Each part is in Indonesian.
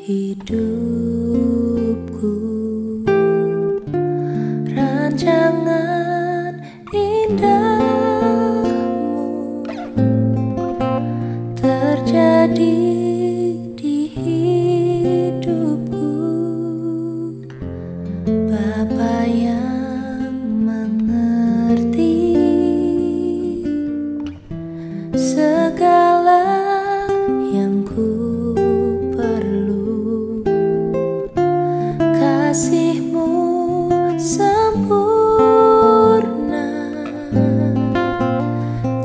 hidupku. Rancangan indahmu terjadi di hidupku. Bapa yang mengerti segala yang ku perlu, kasih-Mu sempurna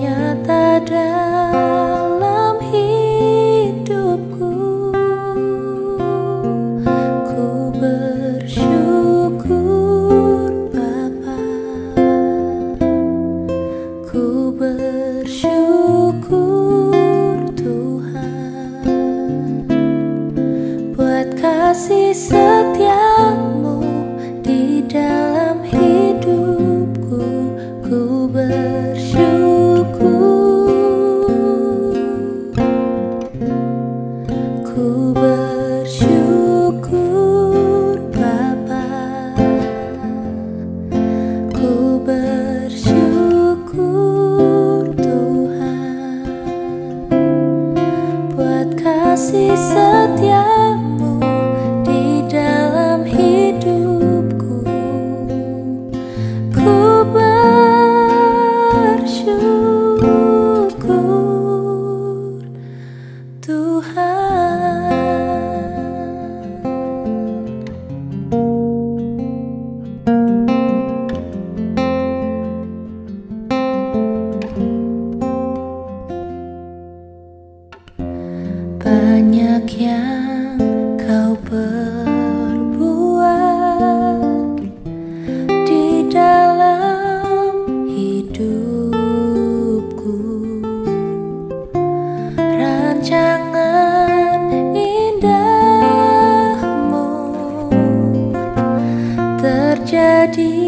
nyata dalam hidupku. Ku bersyukur Bapa, ku bersyukur Tuhan buat kasih setia-Mu di dalam hidupku. Ku bersyukur, ku bersyukur Bapa, ku bersyukur Tuhan buat kasih setia-Mu di dalam hidupku. Ku bersyukur Tuhan. Banyak yang Kau perbuat di dalam hidupku. Rancangan indahmu terjadi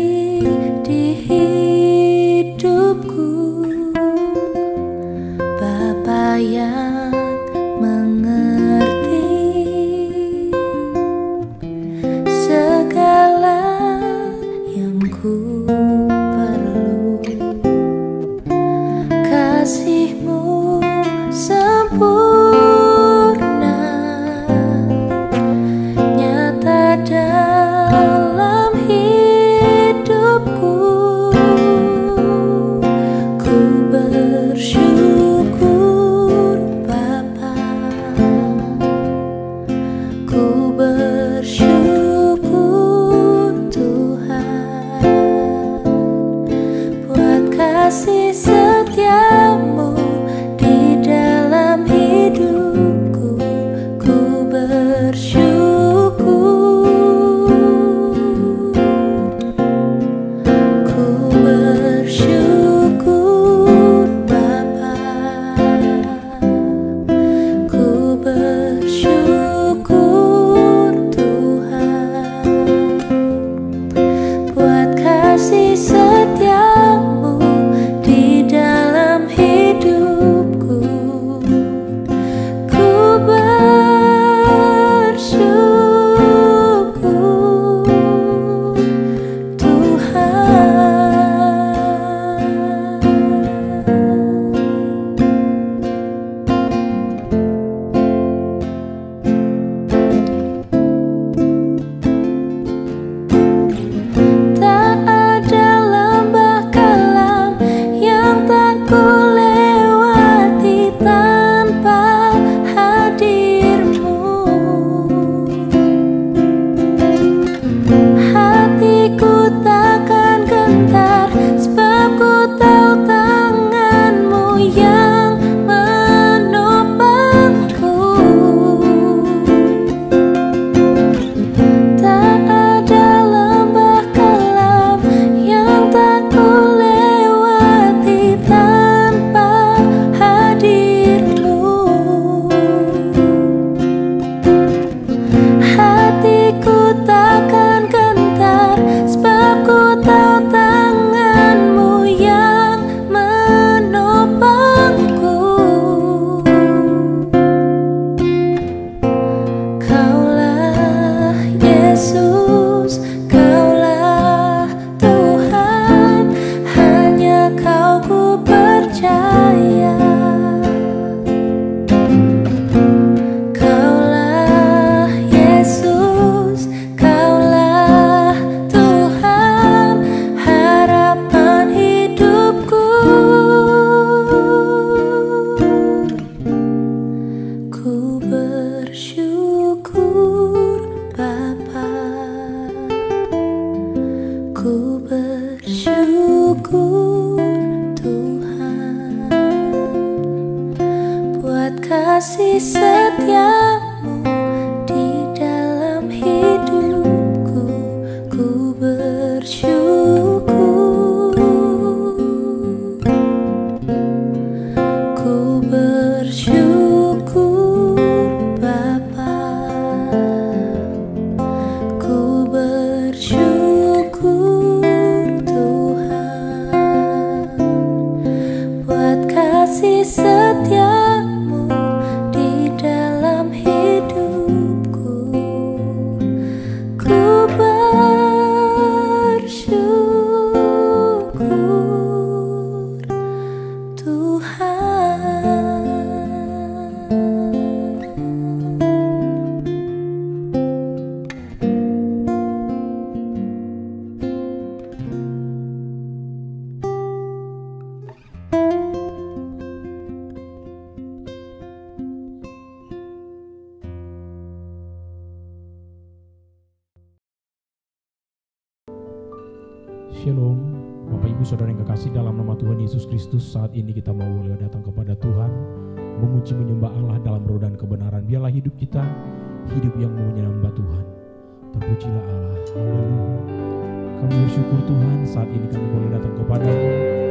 di hidupku. Bapa yang mengerti segala yang ku perlu, kasih-Mu sempurna nyata dalam hidupku. Ku bersyukur Bapa, ku bersyukur Tuhan buat kasih setia-Mu di dalam hidupku. Ku bersyukur, ku bersyukur Bapa, ku bersyukur Tuhan buat kasih setia-Mu di dalam hidupku. Ku bersyukur Tuhan. Tak ada lembah kelam yang tak ku lewati tanpa hadir-Mu. Hatiku takkan gentar sebab ku tahu tangan-Mu yang menopangku. Tak ada lembah kelam yang tak ku lewati tanpa hadir-Mu. Hatiku takkan gentar sebab ku tahu tangan-Mu yang menopangku. Kau Shalom, Bapak Ibu Saudara yang kekasih dalam nama Tuhan Yesus Kristus. Saat ini kita mau boleh datang kepada Tuhan, memuji menyembah Allah dalam roh dan kebenaran. Biarlah hidup kita hidup yang menyembah Tuhan. Terpujilah Allah. Haleluya. Kami bersyukur Tuhan, saat ini kami boleh datang kepadamu,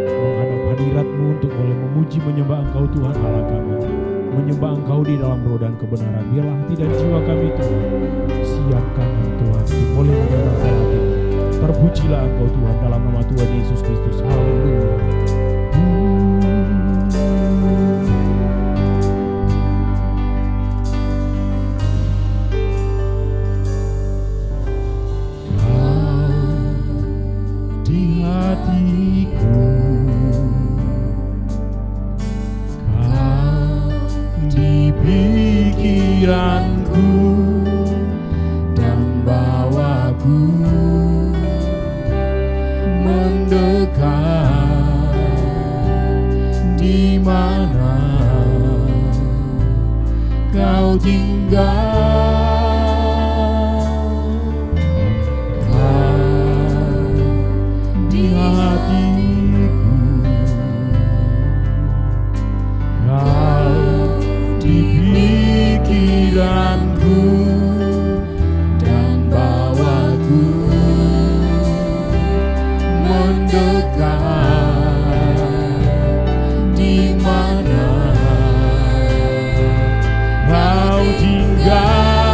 menghadap hadirat-Mu untuk boleh memuji menyembah Engkau Tuhan Allah kami, menyembah Engkau di dalam roh dan kebenaran. Biarlah hati dan jiwa kami Tuhan, siapkan Tuhan untuk boleh menyembah Allah. Terpujilah Engkau Tuhan dalam nama Tuhan Yesus Kristus. Haleluya. Pikiranku dan bawaku mendekat, di mana Kau tinggal. Kau di hatiku, Kau di pikiranku dan bawaku mendekat, di mana Kau tinggal.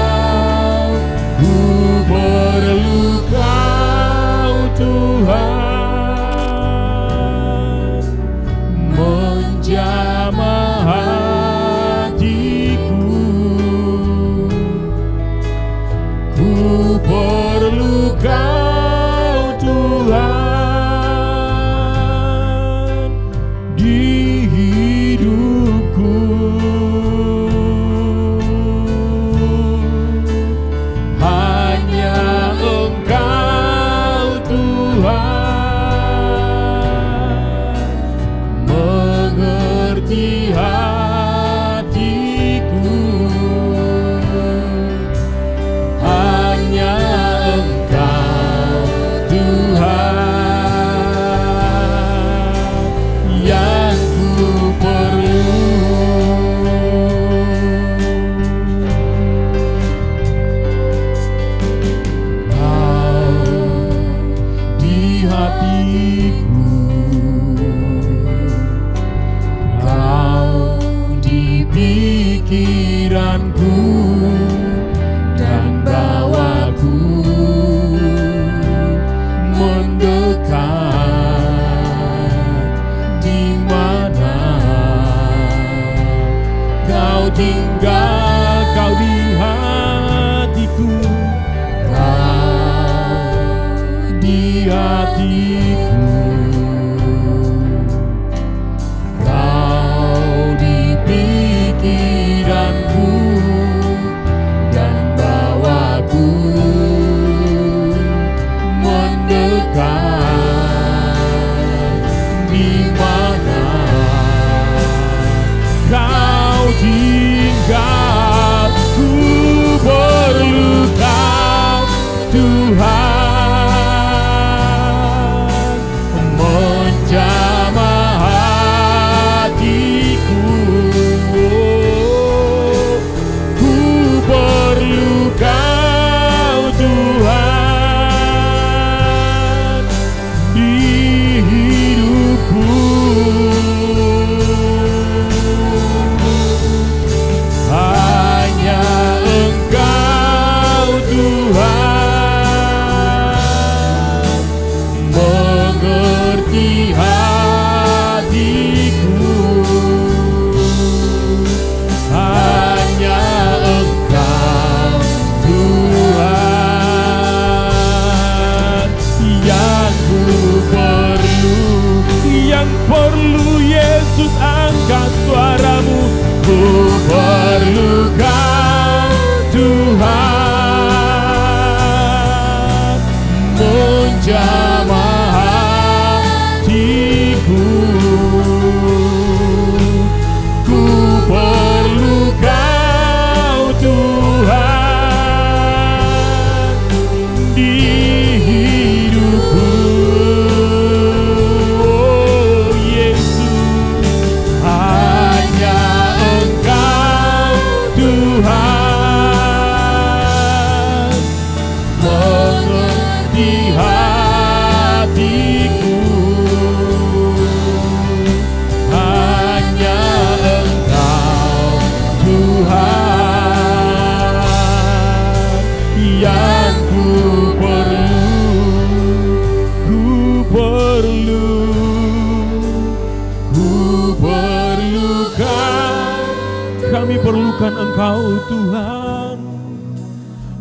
Engkau Tuhan,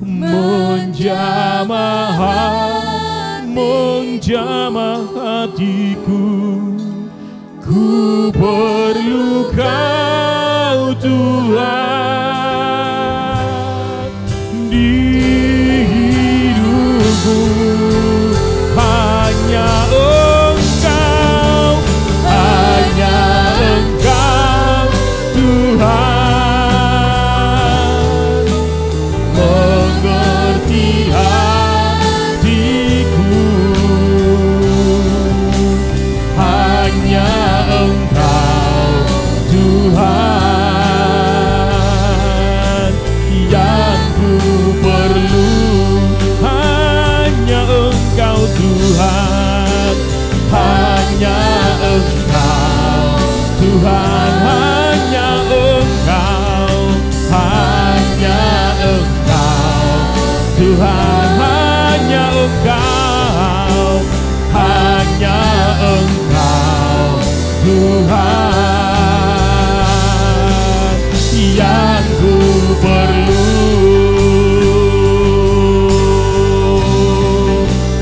menjamah hatiku. Ku perlu Kau Tuhan di hidupku. Hanya Engkau Tuhan mengerti hatiku. Hanya Engkau Tuhan yang ku perlu. Hanya Engkau Tuhan, hanya Engkau Tuhan, hanya Engkau, hanya Engkau Tuhan, hanya Engkau, hanya Engkau Tuhan yang ku perlu.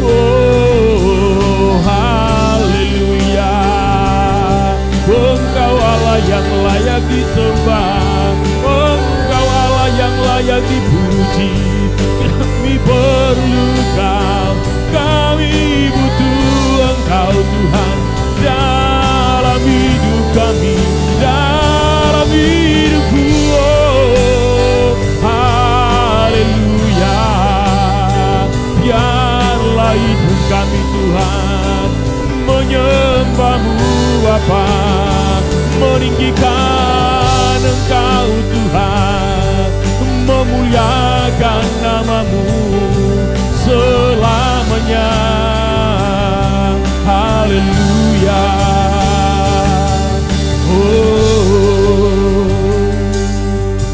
Oh, haleluya. Engkau Allah yang layak disembah, Engkau Allah yang layak dipuji. Kami perlu Kau, kami butuh Engkau Tuhan dalam hidup kami, dalam hidupku. Oh, haleluya. Biarlah hidup kami Tuhan menyembah-Mu Bapa, meninggikan Engkau Tuhan, memuliakan nama-Mu selamanya. Haleluya. Oh,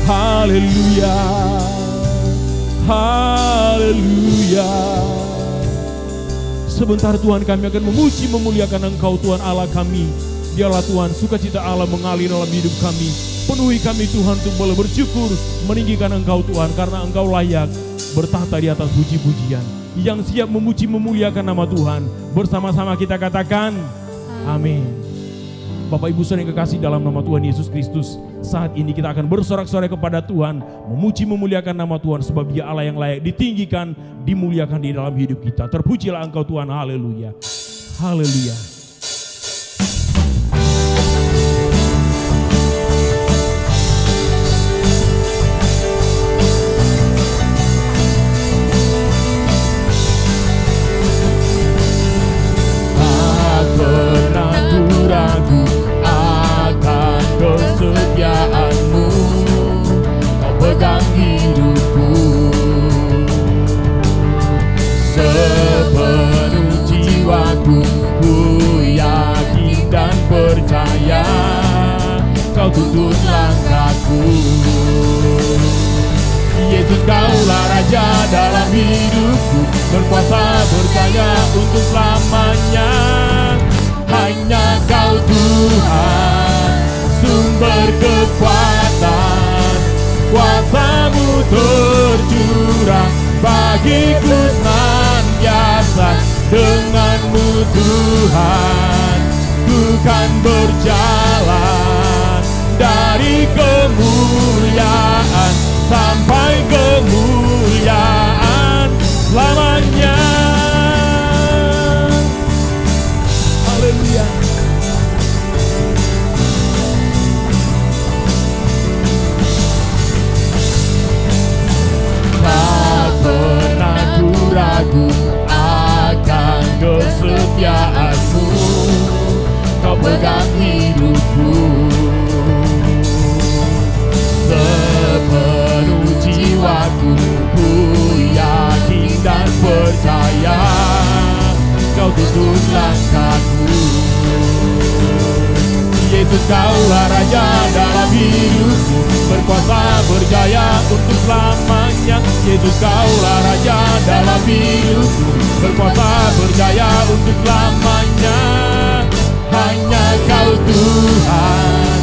haleluya, haleluya. Sebentar Tuhan, kami akan memuji memuliakan Engkau Tuhan Allah kami. Dialah Tuhan, sukacita Allah mengalir dalam hidup kami. Penuhi kami Tuhan untuk boleh bersyukur, meninggikan Engkau Tuhan, karena Engkau layak bertahta di atas puji-pujian. Yang siap memuji memuliakan nama Tuhan, bersama-sama kita katakan amin. Bapak Ibu Saudara yang kekasih dalam nama Tuhan Yesus Kristus, saat ini kita akan bersorak-sorai kepada Tuhan, memuji memuliakan nama Tuhan, sebab Dia Allah yang layak ditinggikan, dimuliakan di dalam hidup kita. Terpujilah Engkau Tuhan, haleluya, haleluya. Ragu akan kesetiaan-Mu, Kau pegang hidupku. Sepenuh jiwaku ku yakin dan percaya, Kau tuntun langkahku. Yesus, Kaulah Raja dalam hidupku, berkuasa berjaya untuk selamanya. Hanya Kau Tuhan, sumber kekuatan, kuasa-Mu tercurah bagiku senantiasa. Dengan-Mu Tuhan, ku kan berjalan dari kemuliaan sampai kemuliaan selamanya. Haleluya. Tak pernah ku ragu akan kesetiaan-Mu, Kau pegang hidupku. Sepenuh jiwaku ku yakin dan percaya, Kau tuntun langkahku. Yesus, Kaulah Raja dalam hidupku, berkuasa berjaya untuk selamanya. Yesus, Kaulah Raja dalam hidupku, berkuasa berjaya untuk selamanya. Hanya Kau Tuhan,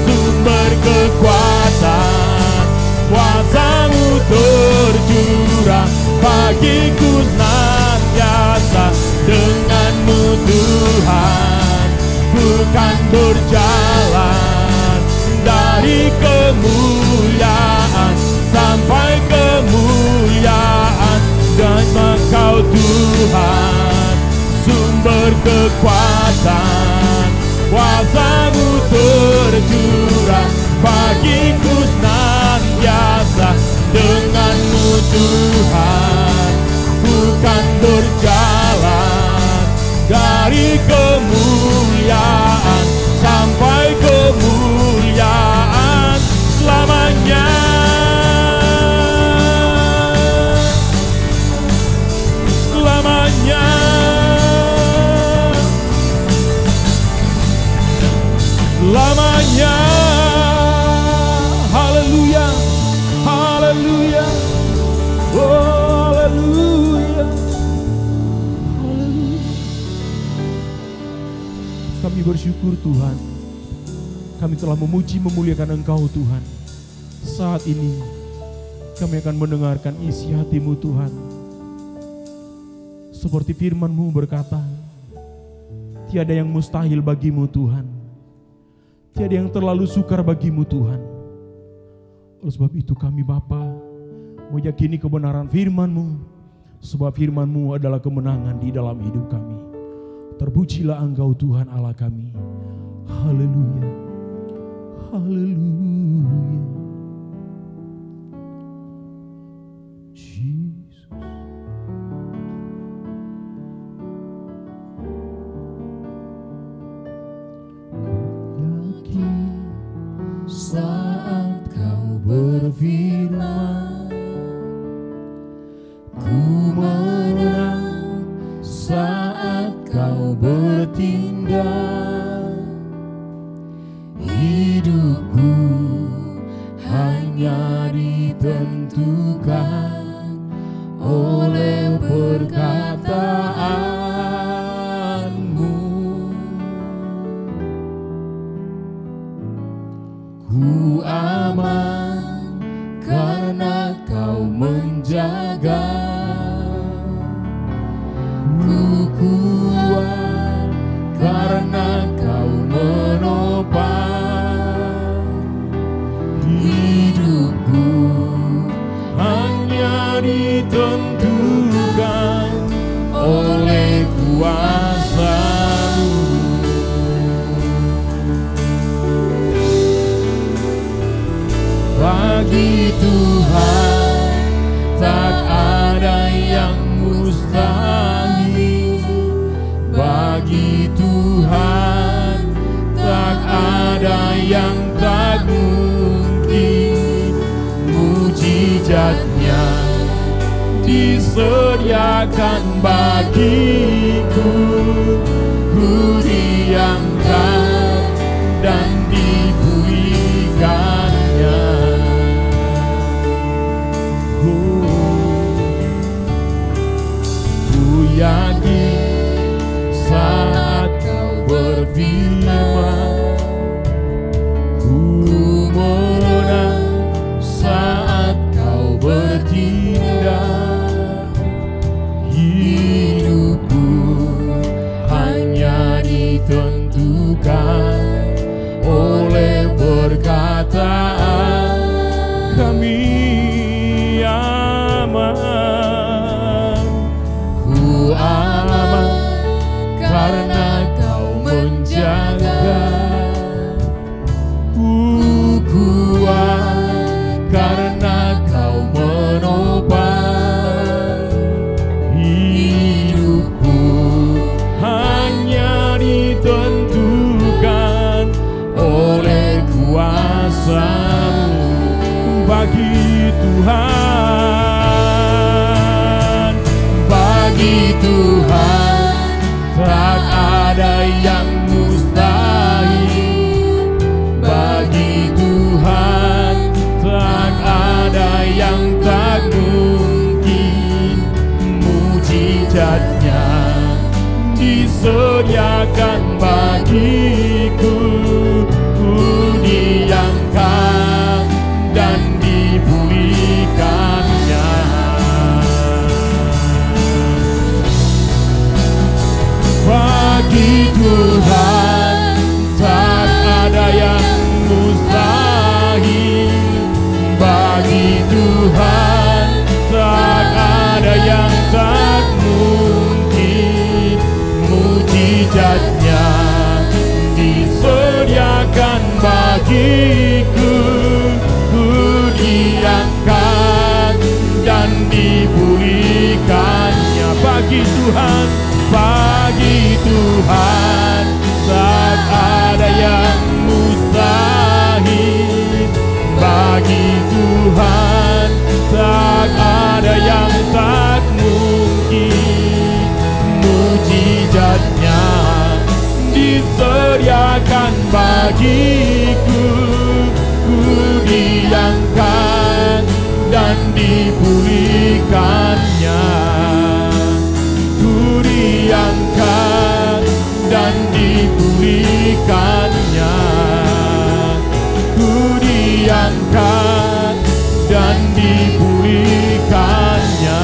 sumber kekuatan, kuasa-Mu tercurah bagiku senantiasa. Dengan-Mu Tuhan bukan berjalan dari kemuliaan sampai kemuliaan, dan Engkau Tuhan sumber kekuatan. Kuasa-Mu tercurah bagiku senantiasa. Dengan-Mu Tuhan bukan berjalan dari kemuliaan sampai kemuliaan selamanya. Selamanya. Selamanya. Haleluya. Haleluya. Oh, haleluya. Haleluya. Kami bersyukur Tuhan, kami telah memuji memuliakan Engkau Tuhan. Saat ini kami akan mendengarkan isi hati-Mu Tuhan. Seperti firman-Mu berkata, tiada yang mustahil bagi-Mu Tuhan, tiada yang terlalu sukar bagi-Mu Tuhan. Oleh sebab itu kami Bapa meyakini kebenaran firman-Mu, sebab firman-Mu adalah kemenangan di dalam hidup kami. Terpujilah Engkau Tuhan Allah kami. Haleluya. Haleluya. Jesus. Yakin saat Kau berfirman, ku menang saat Kau bertindak. Hidupku hanya ditentukan oleh perkataan-Mu. Ku aman karena Kau menjaga. Ku kuat karena Kau menopang. Hidupku hanya ditentukan oleh kuasa-Mu. Bagi Tuhan tak ada yang mustahil. Bagi Tuhan tak ada yang tak mungkin. Mujizat-Nya disediakan bagiku. Ku diangkat dan diberikannya. Ku yakin saat Kau berfirman, ku menang saat Kau bertindak. Hidupku hanya ditentukan dipulihkannya. Bagi Tuhan tak ada yang mustahil. Bagi Tuhan tak ada yang tak mungkin. Mujizatnya disediakan bagiku. Ku diangkat dan dipulihkannya. Ku diangkat dan dipulihkannya. Ku diangkat dan dipulihkannya.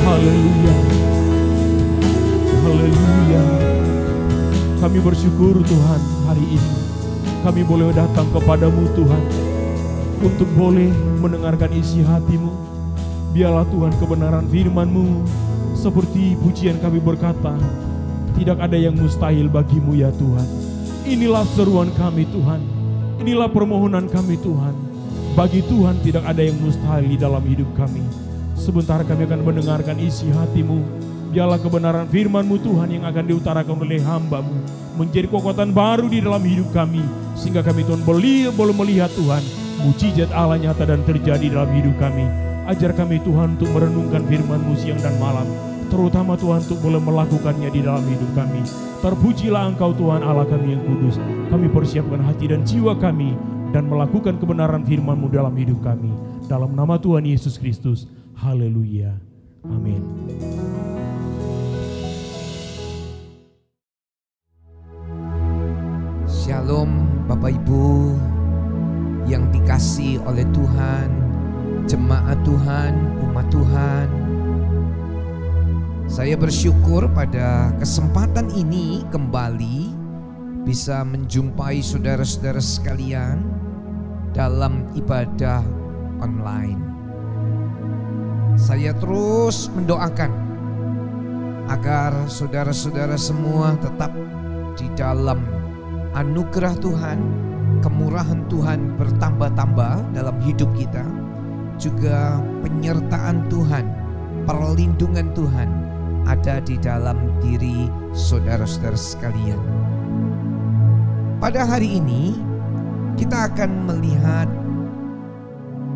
Haleluya. Haleluya. Kami bersyukur Tuhan, hari ini kami boleh datang kepadamu Tuhan, untuk boleh mendengarkan isi hatimu. Biarlah Tuhan kebenaran firman-Mu, seperti pujian kami berkata, tidak ada yang mustahil bagimu ya Tuhan. Inilah seruan kami Tuhan, inilah permohonan kami Tuhan. Bagi Tuhan tidak ada yang mustahil di dalam hidup kami. Sebentar kami akan mendengarkan isi hatimu. Biarlah kebenaran firman-Mu Tuhan yang akan diutarakan oleh hamba-Mu menjadi kekuatan baru di dalam hidup kami, sehingga kami Tuhan boleh melihat Tuhan mujizat Allah nyata dan terjadi dalam hidup kami. Ajar kami Tuhan untuk merenungkan firman-Mu siang dan malam, terutama Tuhan untuk boleh melakukannya di dalam hidup kami. Terpujilah Engkau Tuhan Allah kami yang kudus. Kami persiapkan hati dan jiwa kami dan melakukan kebenaran firman-Mu dalam hidup kami. Dalam nama Tuhan Yesus Kristus. Haleluya. Amin. Shalom Bapak Ibu yang dikasihi oleh Tuhan, jemaat Tuhan, umat Tuhan. Saya bersyukur pada kesempatan ini kembali bisa menjumpai saudara-saudara sekalian dalam ibadah online. Saya terus mendoakan agar saudara-saudara semua tetap di dalam anugerah Tuhan, kemurahan Tuhan bertambah-tambah dalam hidup kita, juga penyertaan Tuhan, perlindungan Tuhan ada di dalam diri saudara-saudara sekalian. Pada hari ini kita akan melihat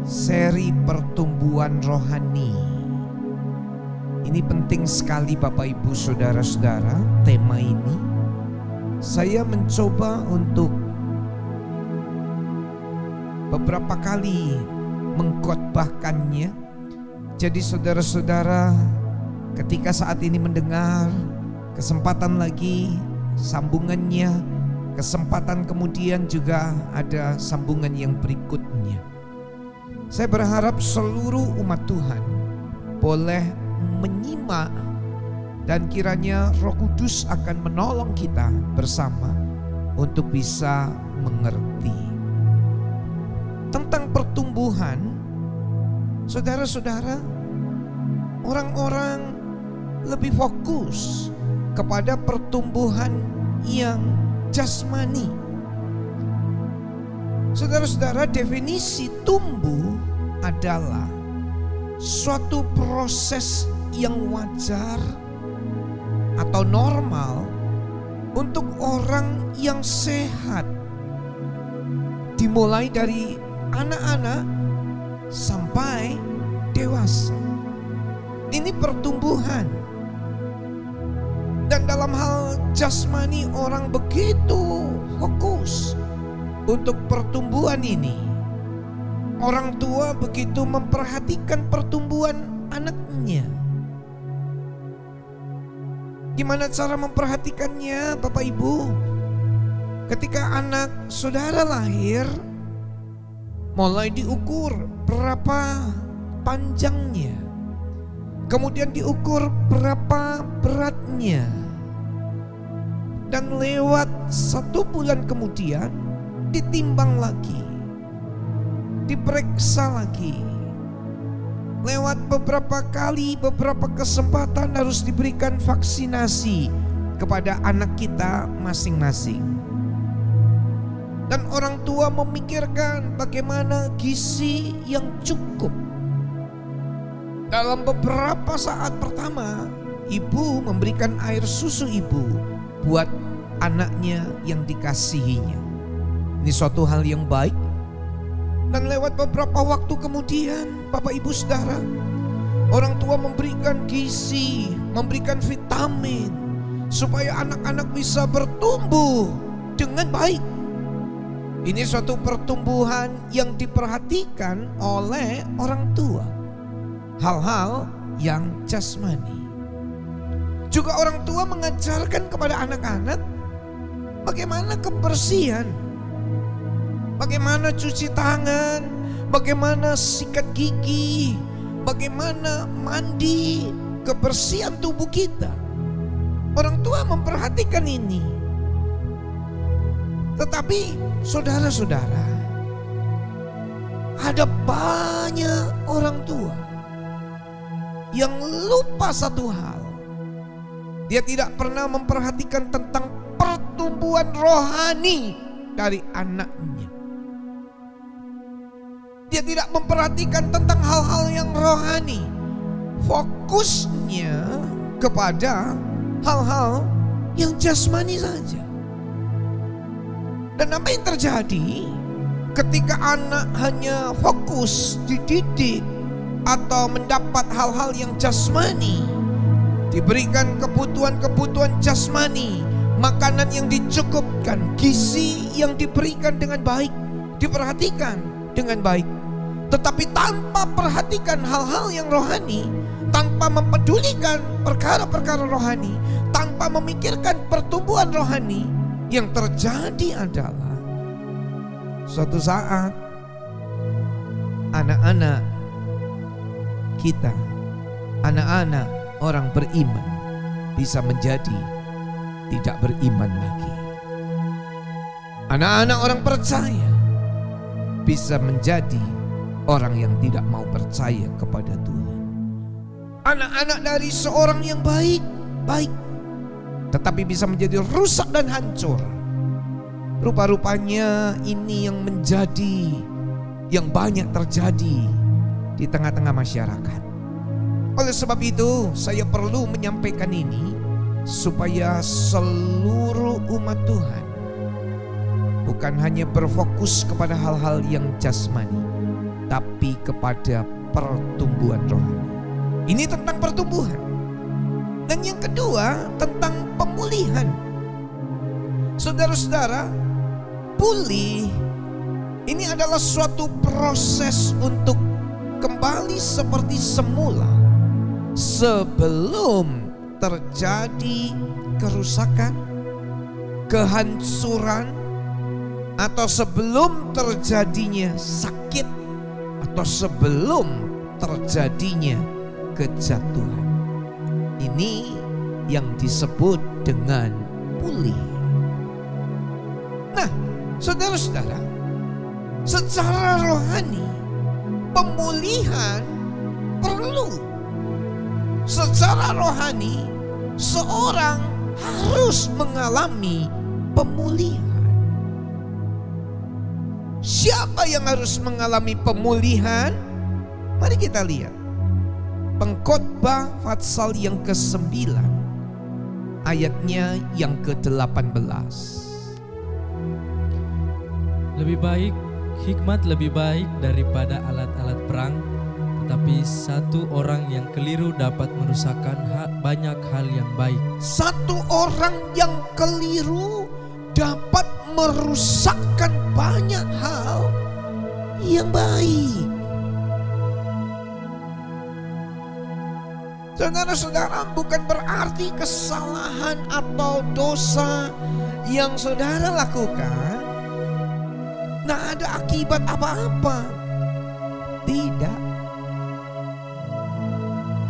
seri pertumbuhan rohani. Ini penting sekali Bapak Ibu saudara-saudara, tema ini. Saya mencoba untuk beberapa kali mengkhotbahkannya. Jadi saudara-saudara, ketika saat ini mendengar, kesempatan lagi sambungannya, kesempatan kemudian juga ada sambungan yang berikutnya. Saya berharap seluruh umat Tuhan boleh menyimak, dan kiranya Roh Kudus akan menolong kita bersama untuk bisa mengerti tentang pertumbuhan. Saudara-saudara, orang-orang lebih fokus kepada pertumbuhan yang jasmani. Saudara-saudara, definisi tumbuh adalah suatu proses yang wajar atau normal untuk orang yang sehat, dimulai dari anak-anak sampai dewasa. Ini pertumbuhan. Dan dalam hal jasmani orang begitu fokus untuk pertumbuhan ini. Orang tua begitu memperhatikan pertumbuhan anaknya. Gimana cara memperhatikannya Bapak Ibu? Ketika anak saudara lahir, mulai diukur berapa panjangnya, kemudian diukur berapa beratnya, dan lewat 1 bulan kemudian ditimbang lagi, diperiksa lagi. Lewat beberapa kali, beberapa kesempatan harus diberikan vaksinasi kepada anak kita masing-masing. Dan orang tua memikirkan bagaimana gizi yang cukup. Dalam beberapa saat pertama, ibu memberikan air susu ibu buat anaknya yang dikasihinya. Ini suatu hal yang baik. Dan lewat beberapa waktu kemudian, Bapak Ibu Saudara, orang tua memberikan gizi, memberikan vitamin supaya anak-anak bisa bertumbuh dengan baik. Ini suatu pertumbuhan yang diperhatikan oleh orang tua. Hal-hal yang jasmani. Juga orang tua mengajarkan kepada anak-anak bagaimana kebersihan, bagaimana cuci tangan, bagaimana sikat gigi, bagaimana mandi, kebersihan tubuh kita. Orang tua memperhatikan ini. Tetapi saudara-saudara, ada banyak orang tua yang lupa satu hal. Dia tidak pernah memperhatikan tentang pertumbuhan rohani dari anaknya. Dia tidak memperhatikan tentang hal-hal yang rohani. Fokusnya kepada hal-hal yang jasmani saja. Dan apa yang terjadi ketika anak hanya fokus dididik atau mendapat hal-hal yang jasmani, diberikan kebutuhan-kebutuhan jasmani, makanan yang dicukupkan, gizi yang diberikan dengan baik, diperhatikan dengan baik, tetapi tanpa perhatikan hal-hal yang rohani, tanpa mempedulikan perkara-perkara rohani, tanpa memikirkan pertumbuhan rohani, yang terjadi adalah suatu saat anak-anak kita, anak-anak orang beriman bisa menjadi tidak beriman lagi. Anak-anak orang percaya bisa menjadi orang yang tidak mau percaya kepada Tuhan. Anak-anak dari seorang yang baik, tetapi bisa menjadi rusak dan hancur. Rupa-rupanya ini yang menjadi, yang banyak terjadi di tengah-tengah masyarakat. Oleh sebab itu saya perlu menyampaikan ini supaya seluruh umat Tuhan bukan hanya berfokus kepada hal-hal yang jasmani, tapi kepada pertumbuhan rohani. Ini tentang pertumbuhan. Dan yang kedua tentang pemulihan. Saudara-saudara, pulih ini adalah suatu proses untuk kembali seperti semula sebelum terjadi kerusakan, kehancuran, atau sebelum terjadinya sakit, atau sebelum terjadinya kejatuhan. Ini yang disebut dengan pulih. Nah, saudara-saudara, secara rohani pemulihan perlu. Secara rohani seorang harus mengalami pemulihan. Siapa yang harus mengalami pemulihan? Mari kita lihat Pengkhotbah pasal yang ke-9 ayatnya yang ke-18. Hikmat lebih baik daripada alat-alat perang, tetapi satu orang yang keliru dapat merusakkan banyak hal yang baik. Satu orang yang keliru dapat merusakkan banyak hal yang baik. Saudara-saudara, bukan berarti kesalahan atau dosa yang saudara lakukan tidak ada akibat apa-apa. Tidak.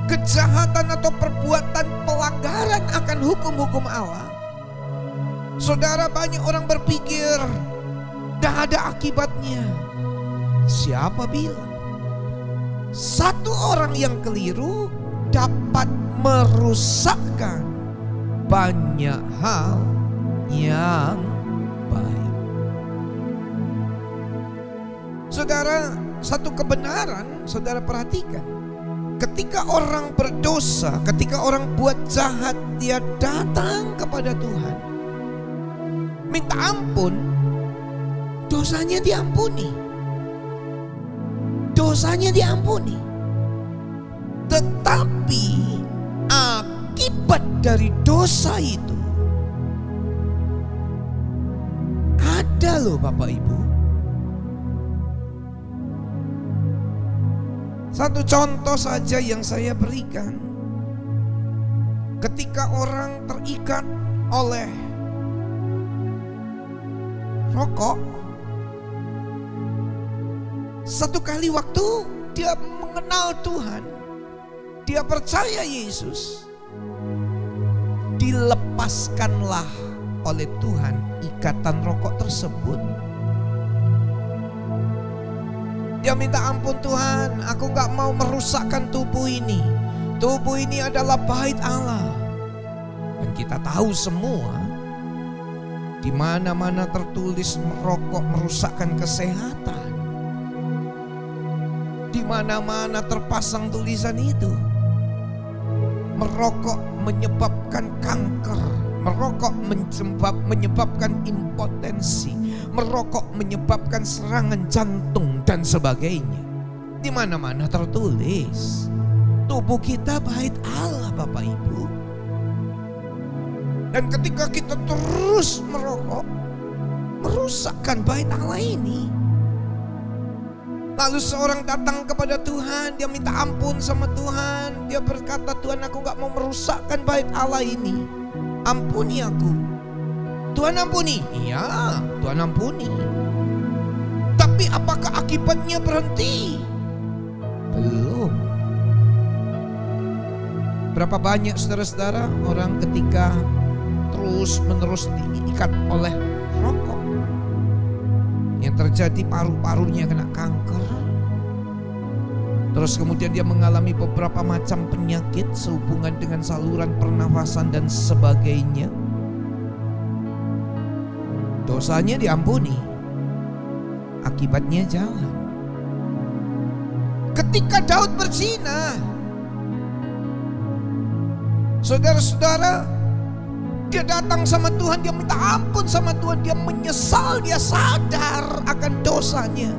Kejahatan atau perbuatan pelanggaran akan hukum-hukum Allah. Saudara, banyak orang berpikir tidak ada akibatnya. Siapa bilang? Satu orang yang keliru dapat merusakkan banyak hal yang baik. Saudara, satu kebenaran, saudara perhatikan. Ketika orang berdosa, ketika orang buat jahat, dia datang kepada Tuhan, minta ampun, dosanya diampuni. Dosanya diampuni. Tetapi akibat dari dosa itu ada loh Bapak Ibu. Satu contoh saja yang saya berikan. Ketika orang terikat oleh rokok, satu kali waktu dia mengenal Tuhan, dia percaya Yesus, dilepaskanlah oleh Tuhan ikatan rokok tersebut. Dia minta ampun, Tuhan, aku gak mau merusakkan tubuh ini. Tubuh ini adalah bait Allah. Dan kita tahu semua, di mana-mana tertulis merokok merusakkan kesehatan. Di mana-mana terpasang tulisan itu. Merokok menyebabkan kanker. Merokok menyebabkan impotensi. Merokok menyebabkan serangan jantung dan sebagainya. Di mana-mana tertulis. Tubuh kita bait Allah, Bapak Ibu. Dan ketika kita terus merokok, merusakkan bait Allah ini. Lalu seorang datang kepada Tuhan, dia minta ampun sama Tuhan. Dia berkata, Tuhan, aku gak mau merusakkan bait Allah ini. Ampuni aku. Tuhan ampuni. Iya, Tuhan ampuni. Tapi apakah akibatnya berhenti? Belum. Berapa banyak saudara-saudara orang ketika terus menerus diikat oleh rokok, yang terjadi paru-parunya kena kanker. Terus kemudian dia mengalami beberapa macam penyakit sehubungan dengan saluran pernafasan dan sebagainya. Dosanya diampuni, akibatnya jalan. Ketika Daud berzina, saudara-saudara, dia datang sama Tuhan, dia minta ampun sama Tuhan, dia menyesal, dia sadar akan dosanya.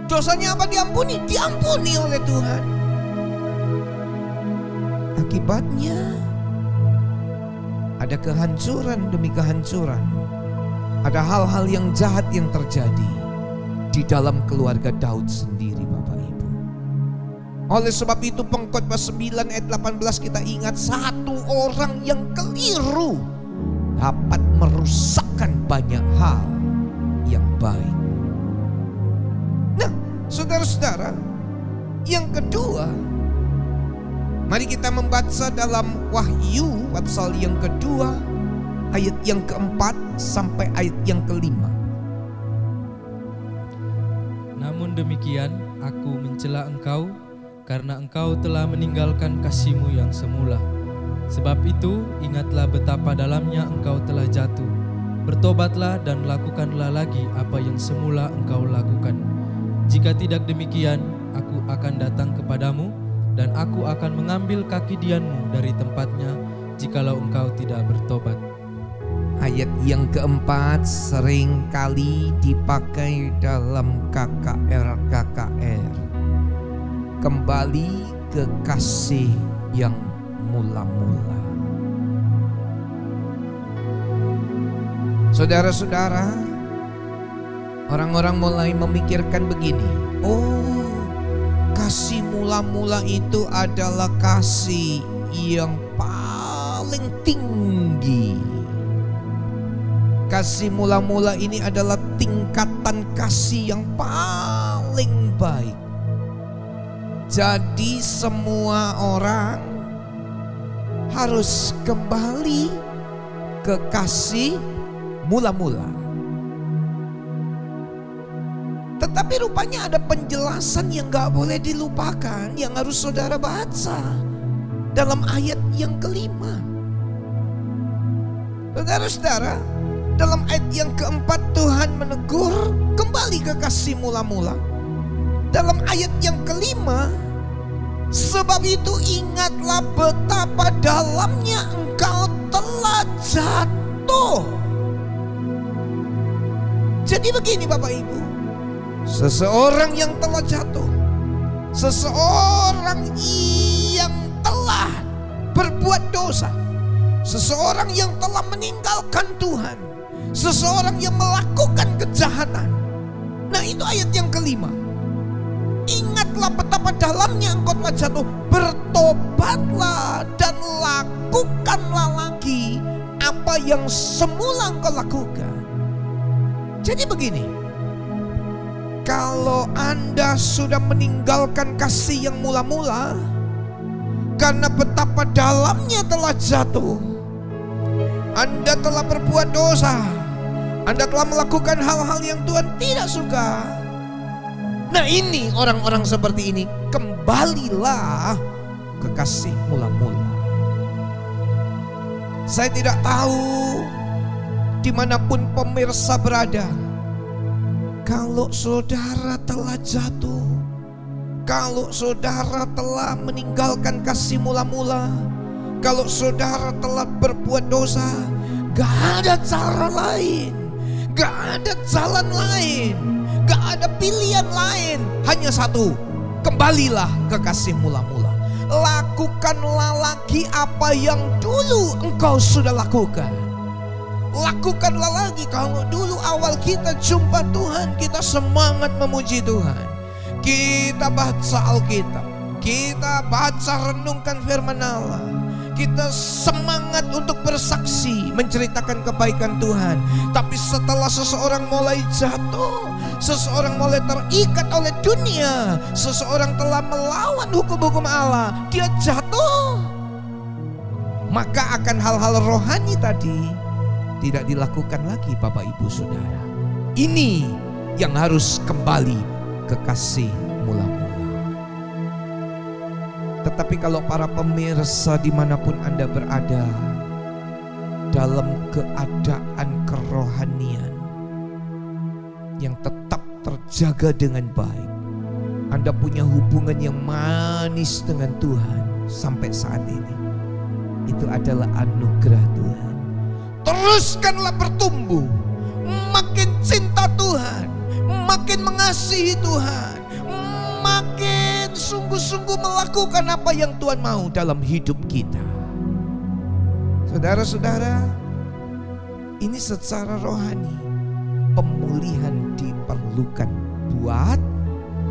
Dosanya apa diampuni? Diampuni oleh Tuhan. Akibatnya ada kehancuran demi kehancuran. Ada hal-hal yang jahat yang terjadi di dalam keluarga Daud sendiri, Bapak Ibu. Oleh sebab itu Pengkhotbah 9 ayat 18 kita ingat, satu orang yang keliru dapat merusakkan banyak hal yang baik. Nah, saudara-saudara, yang kedua, mari kita membaca dalam Wahyu pasal yang kedua, ayat yang keempat sampai ayat yang kelima. Namun demikian, aku mencela engkau, karena engkau telah meninggalkan kasih-Mu yang semula. Sebab itu, ingatlah betapa dalamnya engkau telah jatuh. Bertobatlah dan lakukanlah lagi apa yang semula engkau lakukan. Jika tidak demikian, aku akan datang kepadamu, dan aku akan mengambil kaki dianmu dari tempatnya, jikalau engkau tidak bertobat. Ayat yang keempat sering kali dipakai dalam KKR. Kembali ke kasih yang mula-mula. Saudara-saudara, orang-orang mulai memikirkan begini. Oh, kasih mula-mula itu adalah kasih yang paling tinggi. Kasih mula-mula ini adalah tingkatan kasih yang paling baik. Jadi semua orang harus kembali ke kasih mula-mula. Tetapi rupanya ada penjelasan yang gak boleh dilupakan, yang harus saudara baca dalam ayat yang kelima. Saudara-saudara, Dalam ayat yang keempat Tuhan menegur, kembali ke kasih mula-mula. Dalam ayat yang kelima, sebab itu ingatlah betapa dalamnya engkau telah jatuh. Jadi begini Bapak Ibu, seseorang yang telah jatuh, seseorang yang telah berbuat dosa, seseorang yang telah meninggalkan Tuhan, seseorang yang melakukan kejahatan. Nah itu ayat yang kelima. Ingatlah betapa dalamnya engkau telah jatuh, bertobatlah dan lakukanlah lagi apa yang semula engkau lakukan. Jadi begini, kalau Anda sudah meninggalkan kasih yang mula-mula karena betapa dalamnya telah jatuh, Anda telah berbuat dosa, Anda telah melakukan hal-hal yang Tuhan tidak suka. Nah ini orang-orang seperti ini, kembalilah ke kasih mula-mula. Saya tidak tahu dimanapun pemirsa berada, kalau saudara telah jatuh, kalau saudara telah meninggalkan kasih mula-mula, kalau saudara telah berbuat dosa, gak ada cara lain, gak ada jalan lain, gak ada pilihan lain, hanya satu, kembalilah ke kasih mula-mula. Lakukanlah lagi apa yang dulu engkau sudah lakukan. Lakukanlah lagi. Kalau dulu awal kita jumpa Tuhan, kita semangat memuji Tuhan, kita baca Alkitab, kita baca renungkan firman Allah, kita semangat untuk bersaksi, menceritakan kebaikan Tuhan. Tapi setelah seseorang mulai jatuh, seseorang mulai terikat oleh dunia, seseorang telah melawan hukum-hukum Allah, dia jatuh, maka akan hal-hal rohani tadi tidak dilakukan lagi Bapak Ibu Saudara. Ini yang harus kembali ke kasih mula-mula. Tetapi kalau para pemirsa dimanapun Anda berada, dalam keadaan kerohanian yang tetap terjaga dengan baik, Anda punya hubungan yang manis dengan Tuhan sampai saat ini, itu adalah anugerah Tuhan. Teruskanlah bertumbuh, makin cinta Tuhan, makin mengasihi Tuhan, makin sungguh-sungguh melakukan apa yang Tuhan mau dalam hidup kita. Saudara-saudara, ini secara rohani pemulihan diperlukan buat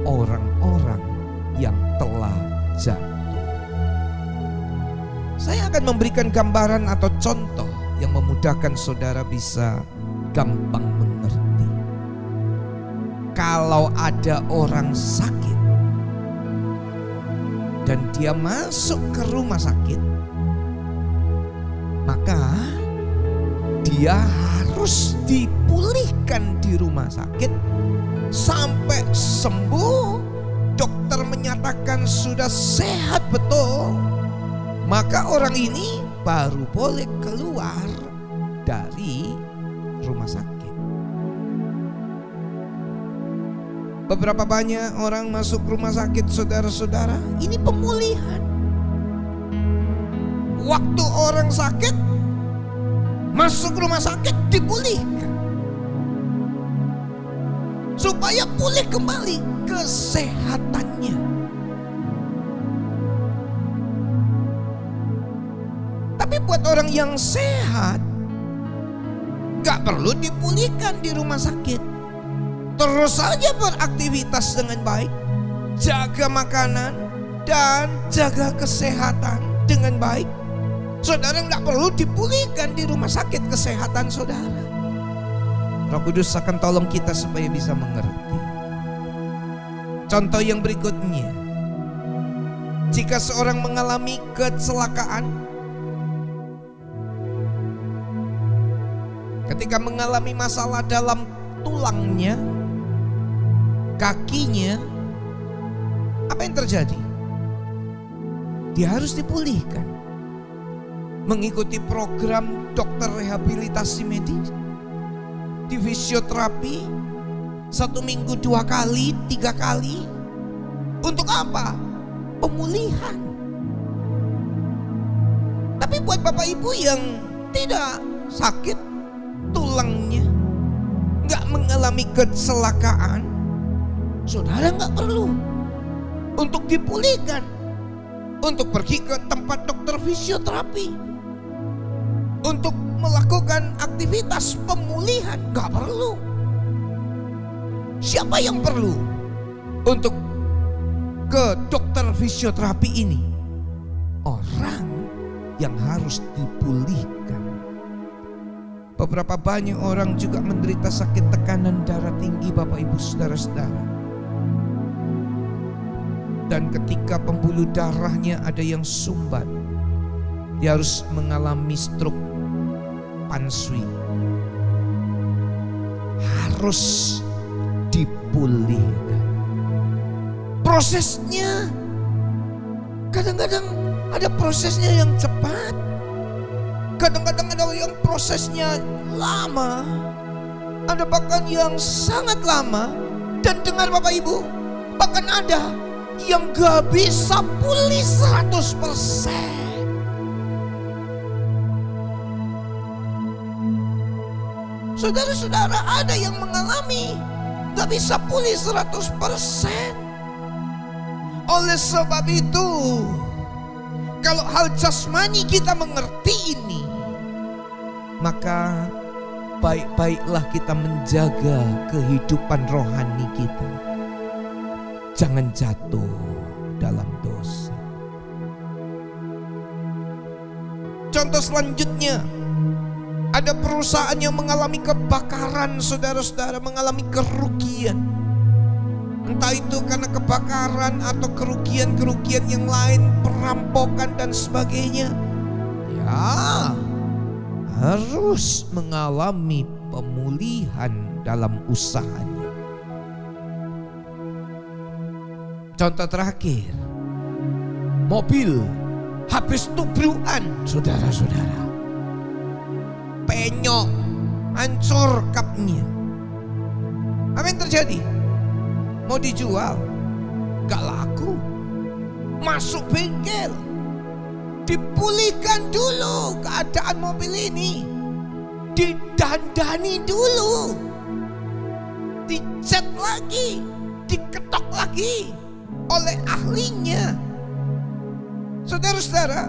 orang-orang yang telah jatuh. Saya akan memberikan gambaran atau contoh yang memudahkan saudara bisa gampang mengerti. Kalau ada orang sakit dan dia masuk ke rumah sakit, maka dia harus dipulihkan di rumah sakit sampai sembuh. Dokter menyatakan sudah sehat betul, maka orang ini baru boleh keluar dari rumah sakit. Beberapa banyak orang masuk rumah sakit, saudara-saudara, ini pemulihan. Waktu orang sakit masuk rumah sakit dipulihkan supaya pulih kembali kesehatannya. Tapi buat orang yang sehat, gak perlu dipulihkan di rumah sakit. Terus saja beraktivitas dengan baik, jaga makanan dan jaga kesehatan dengan baik. Saudara gak perlu dipulihkan di rumah sakit kesehatan saudara. Roh Kudus akan tolong kita supaya bisa mengerti. Contoh yang berikutnya, jika seorang mengalami kecelakaan, ketika mengalami masalah dalam tulangnya, kakinya, apa yang terjadi? Dia harus dipulihkan, mengikuti program dokter rehabilitasi medis, di fisioterapi 1 minggu 2 kali, 3 kali. Untuk apa? Pemulihan. Tapi buat Bapak Ibu yang tidak sakit tulangnya, nggak mengalami kecelakaan, saudara nggak perlu untuk dipulihkan, untuk pergi ke tempat dokter fisioterapi, untuk melakukan aktivitas pemulihan. Nggak perlu. Siapa yang perlu untuk ke dokter fisioterapi ini? Orang yang harus dipulihkan. Beberapa banyak orang juga menderita sakit tekanan darah tinggi, Bapak Ibu saudara-saudara. Dan ketika pembuluh darahnya ada yang sumbat, dia harus mengalami stroke, pansui. Harus dipulihkan. Prosesnya kadang-kadang ada prosesnya yang cepat, kadang-kadang ada yang prosesnya lama, ada bahkan yang sangat lama. Dan dengar Bapak Ibu, bahkan ada yang gak bisa pulih 100%. Saudara-saudara, ada yang mengalami gak bisa pulih 100%. Oleh sebab itu, kalau hal jasmani kita mengerti ini, maka baik-baiklah kita menjaga kehidupan rohani kita. Jangan jatuh dalam dosa. Contoh selanjutnya, ada perusahaan yang mengalami kebakaran, saudara-saudara, mengalami kerugian. Entah itu karena kebakaran atau kerugian-kerugian yang lain, perampokan dan sebagainya. Ya, harus mengalami pemulihan dalam usahanya. Contoh terakhir, mobil habis tubrukan, saudara-saudara. Penyok, hancur kapnya. Apa yang terjadi? Mau dijual, gak laku. Masuk bengkel, dipulihkan dulu keadaan mobil ini, didandani dulu, dicat lagi, diketok lagi oleh ahlinya. Saudara-saudara,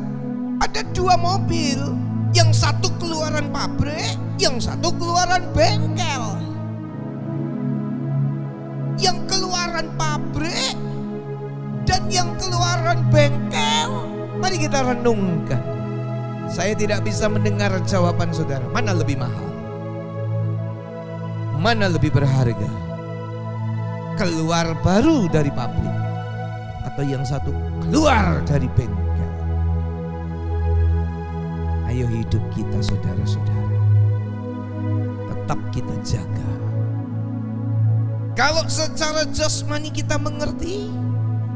ada 2 mobil, yang satu keluaran pabrik, yang satu keluaran bengkel. Yang keluaran pabrik dan yang keluaran bengkel, mari kita renungkan. Saya tidak bisa mendengar jawaban saudara. Mana lebih mahal? Mana lebih berharga? Keluar baru dari pabrik atau yang satu keluar dari bengkel? Ayo hidup kita, saudara-saudara, tetap kita jaga. Kalau secara jasmani kita mengerti,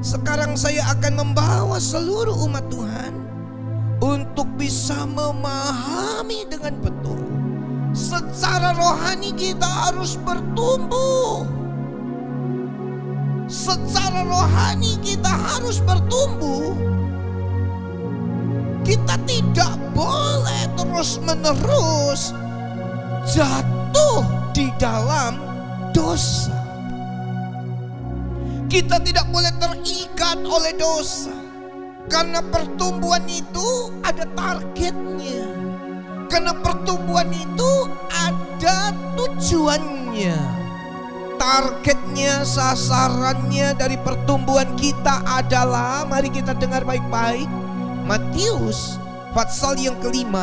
sekarang saya akan membawa seluruh umat Tuhan untuk bisa memahami dengan betul. Secara rohani kita harus bertumbuh. Secara rohani kita harus bertumbuh. Kita tidak boleh terus-menerus jatuh di dalam dosa. Kita tidak boleh terikat oleh dosa, karena pertumbuhan itu ada targetnya, karena pertumbuhan itu ada tujuannya. Targetnya, sasarannya dari pertumbuhan kita adalah, mari kita dengar baik-baik, Matius pasal yang ke-5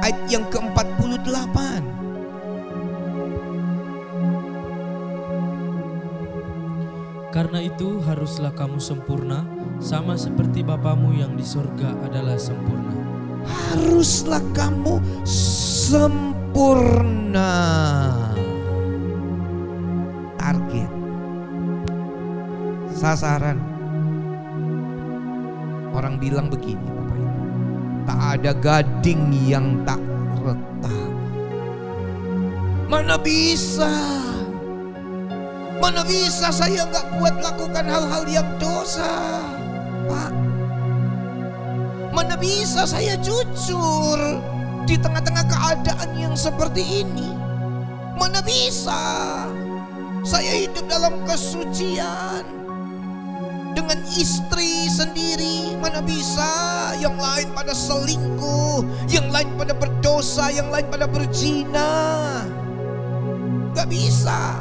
ayat yang ke-48. Karena itu haruslah kamu sempurna, sama seperti Bapamu yang di sorga adalah sempurna. Haruslah kamu sempurna. Target, sasaran. Orang bilang begini, Bapak Ibu, tak ada gading yang tak retak. Mana bisa saya nggak buat lakukan hal-hal yang dosa, Pak. Mana bisa saya jujur di tengah-tengah keadaan yang seperti ini. Mana bisa saya hidup dalam kesucian dengan istri sendiri. Mana bisa yang lain pada selingkuh, yang lain pada berdosa, yang lain pada berzina. Gak bisa.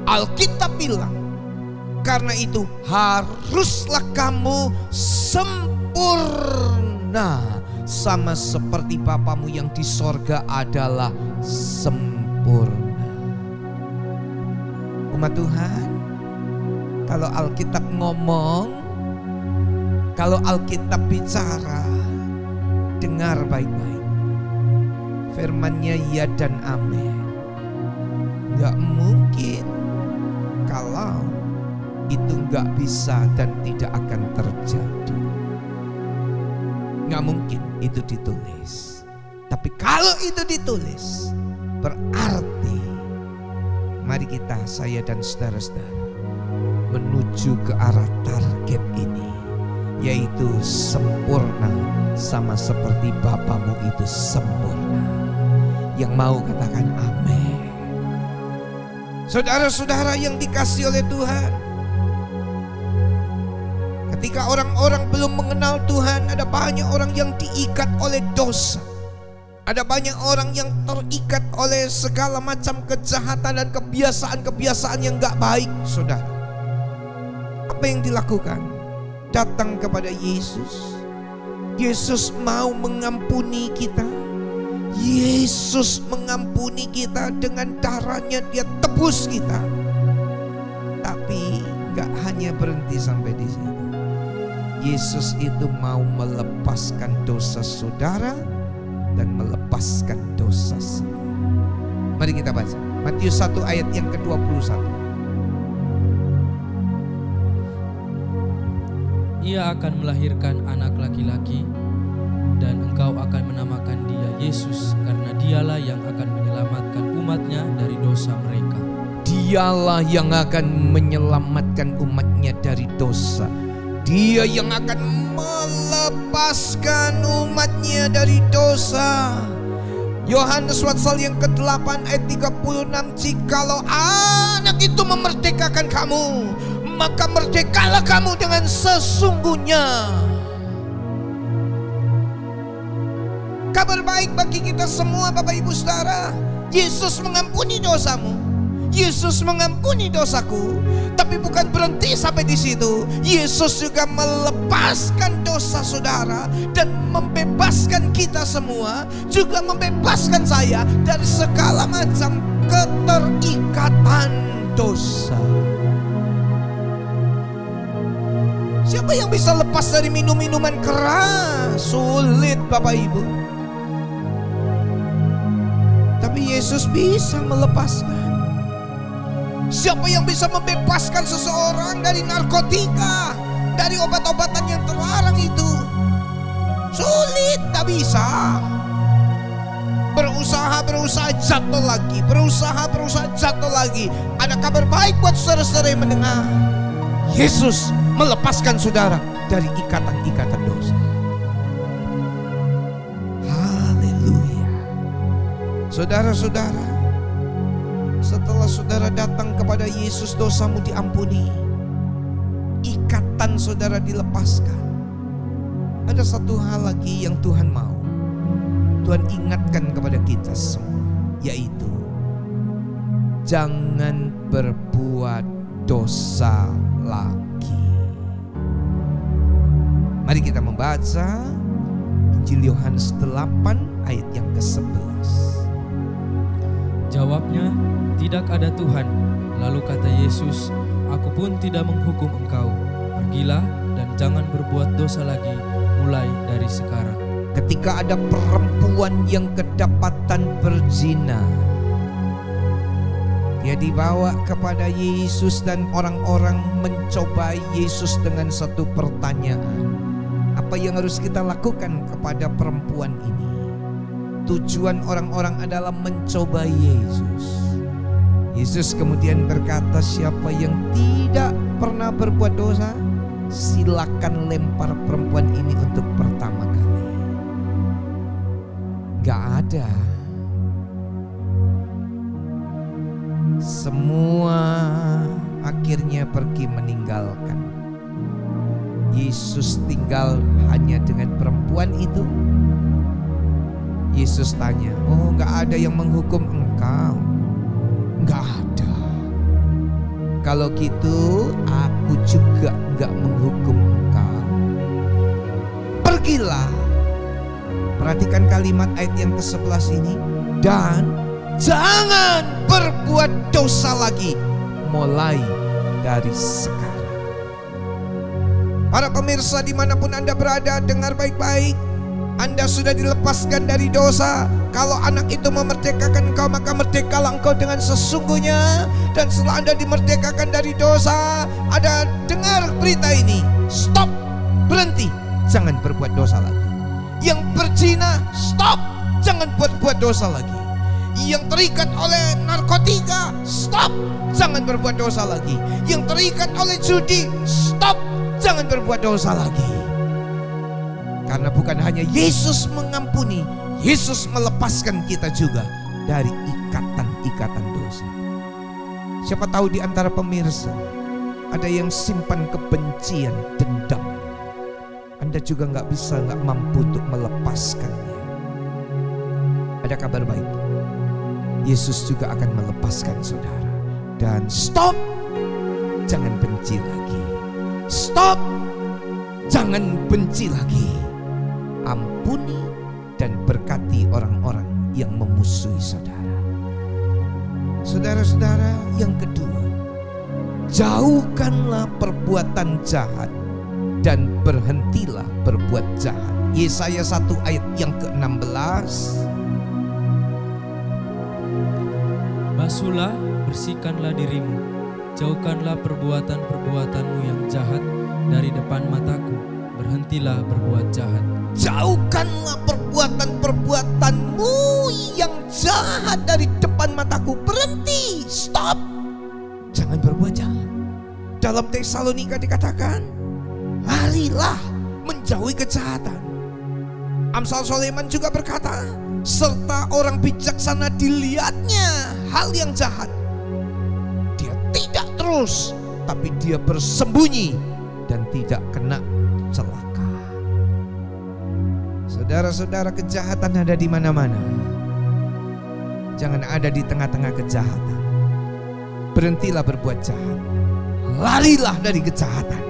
Alkitab bilang, karena itu haruslah kamu sempurna, sama seperti Bapamu yang di sorga adalah sempurna. Umat Tuhan, kalau Alkitab ngomong, kalau Alkitab bicara, dengar baik-baik. Firman-Nya ya dan amin. Gak mungkin kalau itu gak bisa dan tidak akan terjadi. Gak mungkin itu ditulis. Tapi kalau itu ditulis, berarti mari kita, saya dan saudara-saudara, menuju ke arah target ini, yaitu sempurna sama seperti Bapamu itu sempurna. Yang mau katakan amin. Saudara-saudara yang dikasihi oleh Tuhan, ketika orang-orang belum mengenal Tuhan, ada banyak orang yang diikat oleh dosa. Ada banyak orang yang terikat oleh segala macam kejahatan dan kebiasaan-kebiasaan yang gak baik, saudara. Apa yang dilakukan? Datang kepada Yesus. Yesus mau mengampuni kita. Yesus mengampuni kita, dengan darahnya Dia tebus kita. Tapi gak hanya berhenti sampai di situ. Yesus itu mau melepaskan dosa saudara dan melepaskan dosa saya. Mari kita baca Matius 1 ayat yang ke-21. Ia akan melahirkan anak laki-laki, dan engkau akan menamakan dia Yesus, karena dialah yang akan menyelamatkan umatnya dari dosa mereka. Dialah yang akan menyelamatkan umatnya dari dosa. Dia yang akan melepaskan umatnya dari dosa. Yohanes pasal yang ke-8 ayat 36, jikalau anak itu memerdekakan kamu, maka merdekalah kamu dengan sesungguhnya. Kabar baik bagi kita semua, Bapak Ibu Saudara. Yesus mengampuni dosamu, Yesus mengampuni dosaku. Tapi bukan berhenti sampai di situ. Yesus juga melepaskan dosa saudara dan membebaskan kita semua, juga membebaskan saya dari segala macam keterikatan dosa. Siapa yang bisa lepas dari minum-minuman keras? Sulit, Bapak Ibu. Tapi Yesus bisa melepaskan. Siapa yang bisa membebaskan seseorang dari narkotika, dari obat-obatan yang terlarang itu? Sulit, tak bisa. Berusaha jatuh lagi, berusaha jatuh lagi. Ada kabar baik buat saudara-saudara yang mendengar. Yesus melepaskan saudara dari ikatan-ikatan dosa. Haleluya. Saudara-saudara, setelah saudara datang kepada Yesus, dosamu diampuni, ikatan saudara dilepaskan. Ada satu hal lagi yang Tuhan mau Tuhan ingatkan kepada kita semua, yaitu jangan berbuat dosa lagi. Mari kita membaca Injil Yohanes 8 ayat yang ke-11. Jawabnya, tidak ada Tuhan. Lalu kata Yesus, aku pun tidak menghukum engkau. Pergilah dan jangan berbuat dosa lagi mulai dari sekarang. Ketika ada perempuan yang kedapatan berzina, dia dibawa kepada Yesus dan orang-orang mencobai Yesus dengan satu pertanyaan. Apa yang harus kita lakukan kepada perempuan ini? Tujuan orang-orang adalah mencoba Yesus. Yesus kemudian berkata, siapa yang tidak pernah berbuat dosa, silakan lempar perempuan ini untuk pertama kali. Gak ada. Semua akhirnya pergi meninggalkan. Yesus tinggal hanya dengan perempuan itu. Yesus tanya, oh gak ada yang menghukum engkau? Gak ada. Kalau gitu aku juga gak menghukum engkau. Pergilah. Perhatikan kalimat ayat yang ke-11 ini. Dan jangan berbuat dosa lagi mulai dari sekarang. Para pemirsa dimanapun Anda berada, dengar baik-baik. Anda sudah dilepaskan dari dosa. Kalau anak itu memerdekakan engkau, maka merdekalah engkau dengan sesungguhnya. Dan setelah Anda dimerdekakan dari dosa, ada dengar berita ini. Stop, berhenti, jangan berbuat dosa lagi. Yang berzina, stop, jangan buat dosa lagi. Yang terikat oleh narkotika, stop, jangan berbuat dosa lagi. Yang terikat oleh judi, stop, jangan berbuat dosa lagi. Karena bukan hanya Yesus mengampuni, Yesus melepaskan kita juga dari ikatan-ikatan dosa. Siapa tahu di antara pemirsa ada yang simpan kebencian, dendam. Anda juga nggak mampu untuk melepaskannya. Ada kabar baik, Yesus juga akan melepaskan saudara. Dan stop, jangan benci lagi. Stop, jangan benci lagi. Ampuni dan berkati orang-orang yang memusuhi saudara. Saudara-saudara, yang kedua, jauhkanlah perbuatan jahat dan berhentilah berbuat jahat. Yesaya 1 ayat yang ke-16. Basuhlah, bersihkanlah dirimu, jauhkanlah perbuatan-perbuatanmu yang jahat dari depan mataku, berhentilah berbuat jahat. Jauhkanlah perbuatan-perbuatanmu yang jahat dari depan mataku. Berhenti, stop, jangan berbuat jahat. Dalam Tesalonika dikatakan, larilah menjauhi kejahatan. Amsal Sulaiman juga berkata, serta orang bijaksana dilihatnya hal yang jahat, dia tidak terus, tapi dia bersembunyi dan tidak kena celaka. Saudara-saudara, kejahatan ada di mana-mana. Jangan ada di tengah-tengah kejahatan. Berhentilah berbuat jahat. Larilah dari kejahatan.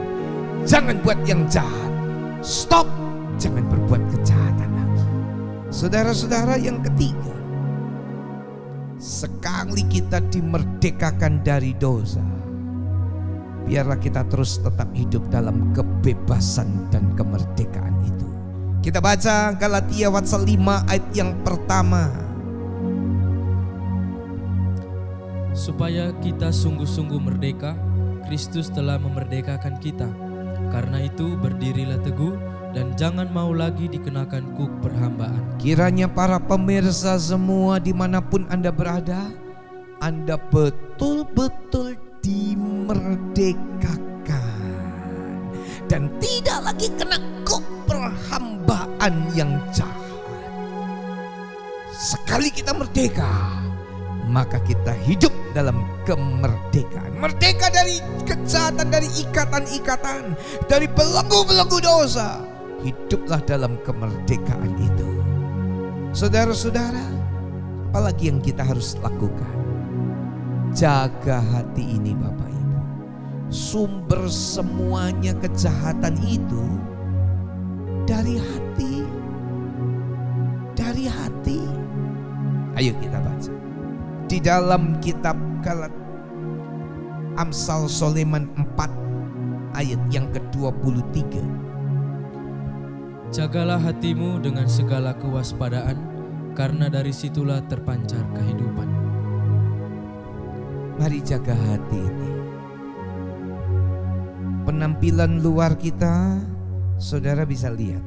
Jangan buat yang jahat. Stop, jangan berbuat kejahatan lagi. Saudara-saudara, yang ketiga, sekali kita dimerdekakan dari dosa, biarlah kita terus tetap hidup dalam kebebasan dan kemerdekaan itu. Kita baca Galatia pasal 5 ayat yang pertama. Supaya kita sungguh-sungguh merdeka, Kristus telah memerdekakan kita. Karena itu berdirilah teguh dan jangan mau lagi dikenakan kuk perhambaan. Kiranya para pemirsa semua dimanapun Anda berada, Anda betul-betul dimerdekakan dan tidak lagi kena kuk perhambaan yang jahat. Sekali kita merdeka, maka kita hidup dalam kemerdekaan. Merdeka dari kejahatan, dari ikatan-ikatan, dari belenggu-belenggu dosa. Hiduplah dalam kemerdekaan itu. Saudara-saudara, apalagi yang kita harus lakukan? Jaga hati ini, Bapak Ibu. Sumber semuanya kejahatan itu dari hati. Dari hati. Ayo kita baca di dalam kitab Amsal Sulaiman 4 ayat yang ke-23. Jagalah hatimu dengan segala kewaspadaan, karena dari situlah terpancar kehidupan. Mari jaga hati ini. Penampilan luar kita, saudara bisa lihat.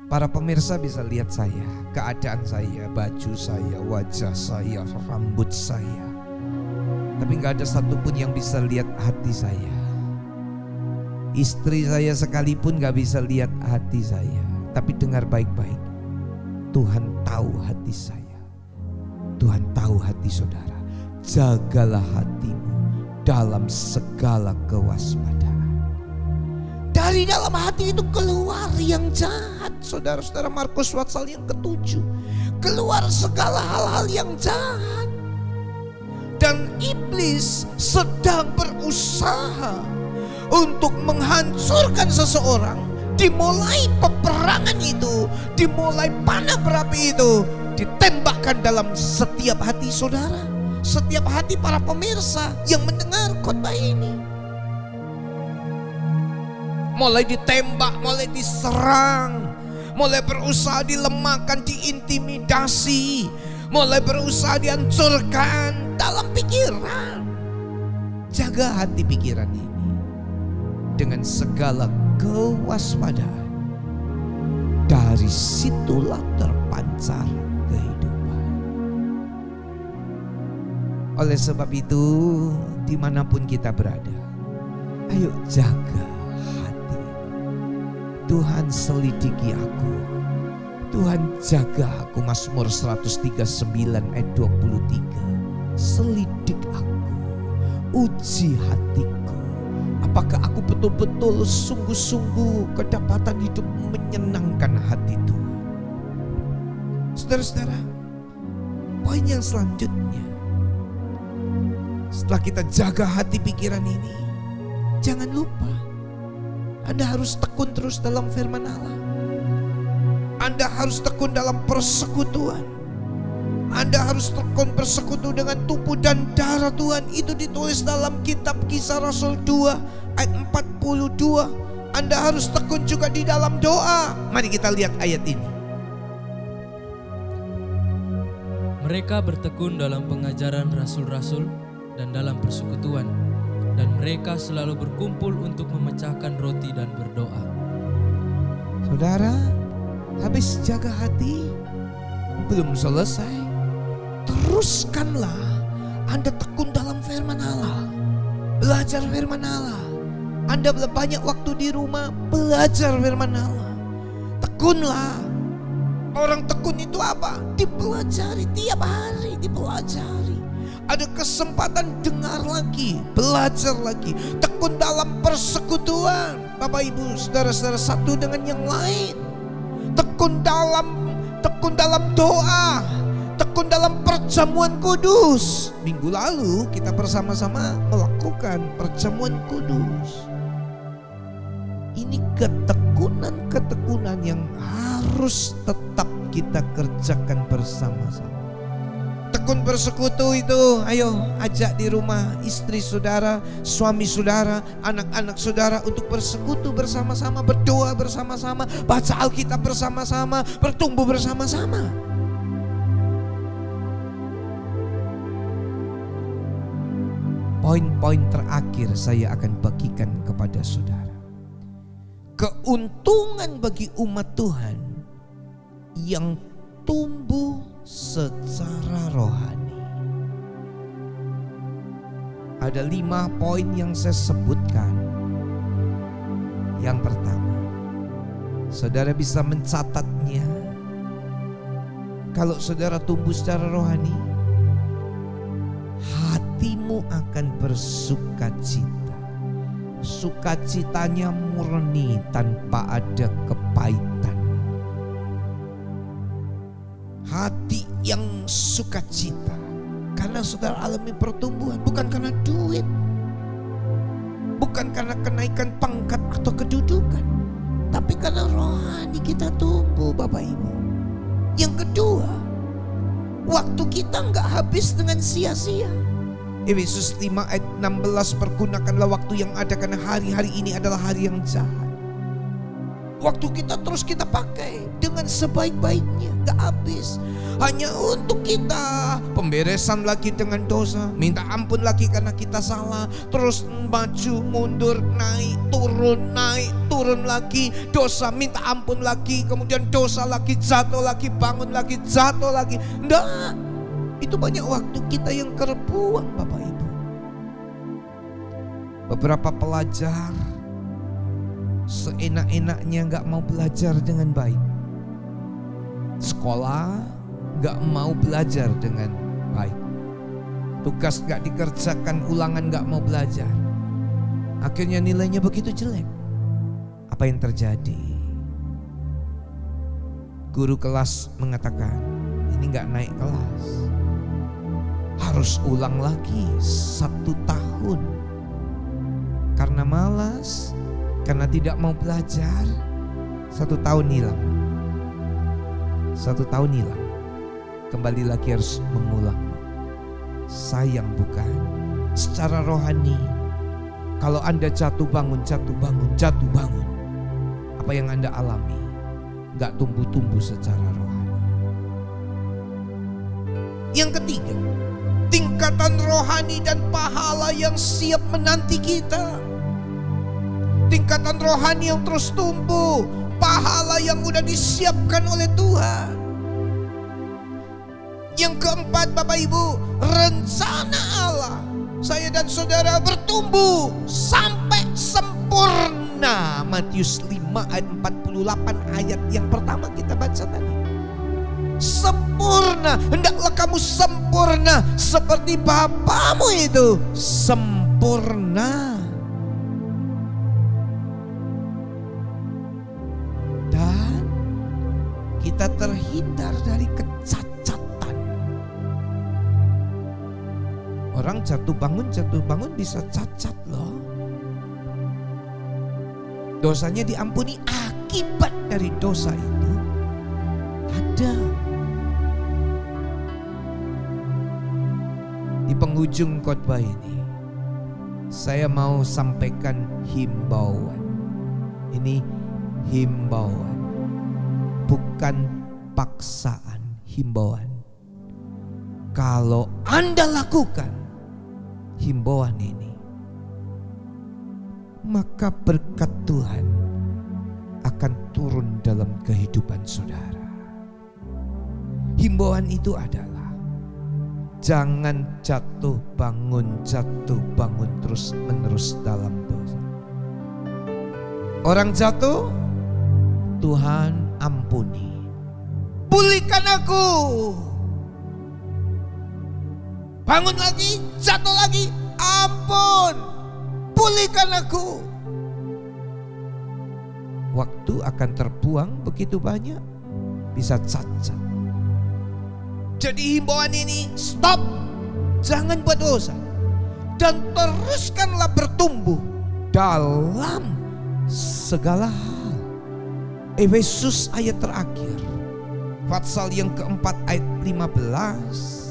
Para pemirsa bisa lihat saya, keadaan saya, baju saya, wajah saya, rambut saya. Tapi gak ada satupun yang bisa lihat hati saya. Istri saya sekalipun gak bisa lihat hati saya. Tapi dengar baik-baik, Tuhan tahu hati saya. Tuhan tahu hati saudara. Jagalah hatimu dalam segala kewaspadaan. Dari dalam hati itu keluar yang jahat. Saudara-saudara, Markus pasal yang ke-7. Keluar segala hal-hal yang jahat. Dan iblis sedang berusaha untuk menghancurkan seseorang. Dimulai peperangan itu, dimulai panah berapi itu, ditembakkan dalam setiap hati saudara, setiap hati para pemirsa yang mendengar khotbah ini. Mulai ditembak, mulai diserang, mulai berusaha dilemahkan, diintimidasi, mulai berusaha dihancurkan dalam pikiran. Jaga hati pikiran ini dengan segala kewaspadaan. Dari situlah terpancar kehidupan. Oleh sebab itu, dimanapun kita berada, ayo jaga hati. Tuhan selidiki aku, Tuhan jaga aku. Mazmur 139 ayat 23. Selidik aku, uji hatiku, apakah aku betul-betul sungguh-sungguh kedapatan hidup menyenangkan hati Tuhan. Saudara-saudara, poin yang selanjutnya, setelah kita jaga hati pikiran ini, jangan lupa Anda harus tekun terus dalam firman Allah. Anda harus tekun dalam persekutuan. Anda harus tekun bersekutu dengan tubuh dan darah Tuhan. Itu ditulis dalam kitab Kisah Rasul 2 ayat 42. Anda harus tekun juga di dalam doa. Mari kita lihat ayat ini. Mereka bertekun dalam pengajaran rasul-rasul dan dalam persekutuan, dan mereka selalu berkumpul untuk memecahkan roti dan berdoa. Saudara, habis jaga hati belum selesai. Teruskanlah Anda tekun dalam firman Allah. Belajar firman Allah. Anda banyak waktu di rumah, belajar firman Allah. Tekunlah. Orang tekun itu apa? Dipelajari tiap hari, dipelajari. Ada kesempatan dengar lagi, belajar lagi. Tekun dalam persekutuan, Bapak Ibu, saudara-saudara, satu dengan yang lain. Tekun dalam doa, tekun dalam perjamuan kudus. Minggu lalu kita bersama-sama melakukan perjamuan kudus. Ini ketekunan yang harus tetap kita kerjakan bersama-sama. Tekun bersekutu itu, ayo ajak di rumah istri saudara, suami saudara, anak-anak saudara untuk bersekutu bersama-sama, berdoa bersama-sama, baca Alkitab bersama-sama, bertumbuh bersama-sama. Poin-poin terakhir saya akan bagikan kepada saudara. Keuntungan bagi umat Tuhan yang tumbuh secara rohani. Ada 5 poin yang saya sebutkan. Yang pertama, saudara bisa mencatatnya. Kalau saudara tumbuh secara rohani, hatimu akan bersukacita. Sukacitanya murni tanpa ada kepahitan. Hati yang sukacita karena saudara alami pertumbuhan, bukan karena duit, bukan karena kenaikan pangkat atau kedudukan, tapi karena rohani kita tumbuh, Bapak Ibu. Yang kedua, waktu kita nggak habis dengan sia-sia. Efesus 5 ayat 16, pergunakanlah waktu yang ada karena hari-hari ini adalah hari yang jahat. Waktu kita terus kita pakai dengan sebaik-baiknya, gak habis. Hanya untuk kita pemberesan lagi dengan dosa, minta ampun lagi karena kita salah, terus maju mundur, naik turun lagi, dosa minta ampun lagi, kemudian dosa lagi, jatuh lagi, bangun lagi, jatuh lagi. Enggak, itu banyak waktu kita yang terbuang Bapak Ibu. Beberapa pelajar seenak-enaknya gak mau belajar dengan baik. Sekolah gak mau belajar dengan baik. Tugas gak dikerjakan, ulangan gak mau belajar. Akhirnya nilainya begitu jelek. Apa yang terjadi? Guru kelas mengatakan, ini gak naik kelas, harus ulang lagi 1 tahun. Karena malas, karena tidak mau belajar, 1 tahun hilang. 1 tahun hilang. Kembali lagi harus mengulang. Sayang bukan? Secara rohani, kalau Anda jatuh bangun, apa yang Anda alami? Gak tumbuh-tumbuh secara rohani. Yang ketiga, tingkatan rohani dan pahala yang siap menanti kita. Tingkatan rohani yang terus tumbuh, pahala yang udah disiapkan oleh Tuhan. Yang keempat Bapak Ibu, rencana Allah saya dan saudara bertumbuh sampai sempurna. Matius 5 ayat 48 ayat yang pertama kita baca tadi. Sempurna, hendaklah kamu sempurna seperti Bapamu itu sempurna. Dan kita terhindar dari kecacatan. Orang jatuh bangun bisa cacat loh. Dosanya diampuni, akibat dari dosa itu ada. Di penghujung khotbah ini, saya mau sampaikan himbauan. Ini himbauan, bukan paksaan, himbauan. Kalau Anda lakukan himbauan ini, maka berkat Tuhan akan turun dalam kehidupan saudara. Himbauan itu adalah jangan jatuh bangun terus menerus dalam dosa. Orang jatuh, Tuhan ampuni, pulihkan aku. Bangun lagi, jatuh lagi, ampun, pulihkan aku. Waktu akan terbuang begitu banyak, bisa cacat. Jadi himbauan ini, stop, jangan buat dosa, dan teruskanlah bertumbuh dalam segala hal. Efesus ayat terakhir, pasal yang keempat ayat 15.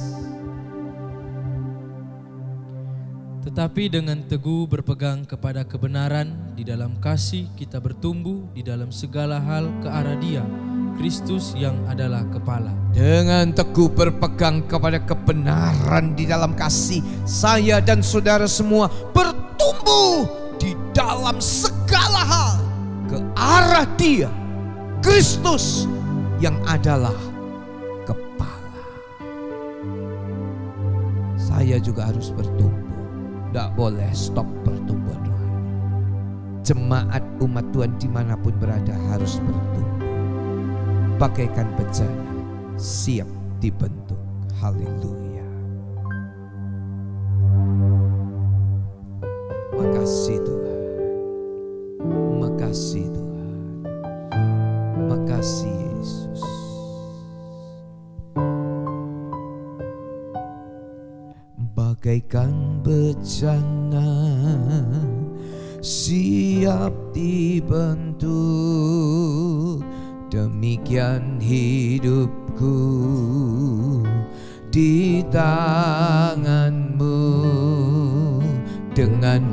Tetapi dengan teguh berpegang kepada kebenaran, di dalam kasih kita bertumbuh di dalam segala hal ke arah Dia, Kristus yang adalah kepala. Dengan teguh berpegang kepada kebenaran di dalam kasih, saya dan saudara semua bertumbuh di dalam segala hal ke arah Dia, Kristus yang adalah kepala. Saya juga harus bertumbuh. Tidak boleh stop pertumbuhan rohani. Jemaat umat Tuhan dimanapun berada harus bertumbuh, bagaikan bejana siap dibentuk. Haleluya. Makasih Tuhan, makasih Tuhan, makasih Yesus. Bagaikan bejana siap dibentuk, demikian hidupku di tangan-Mu. Dengan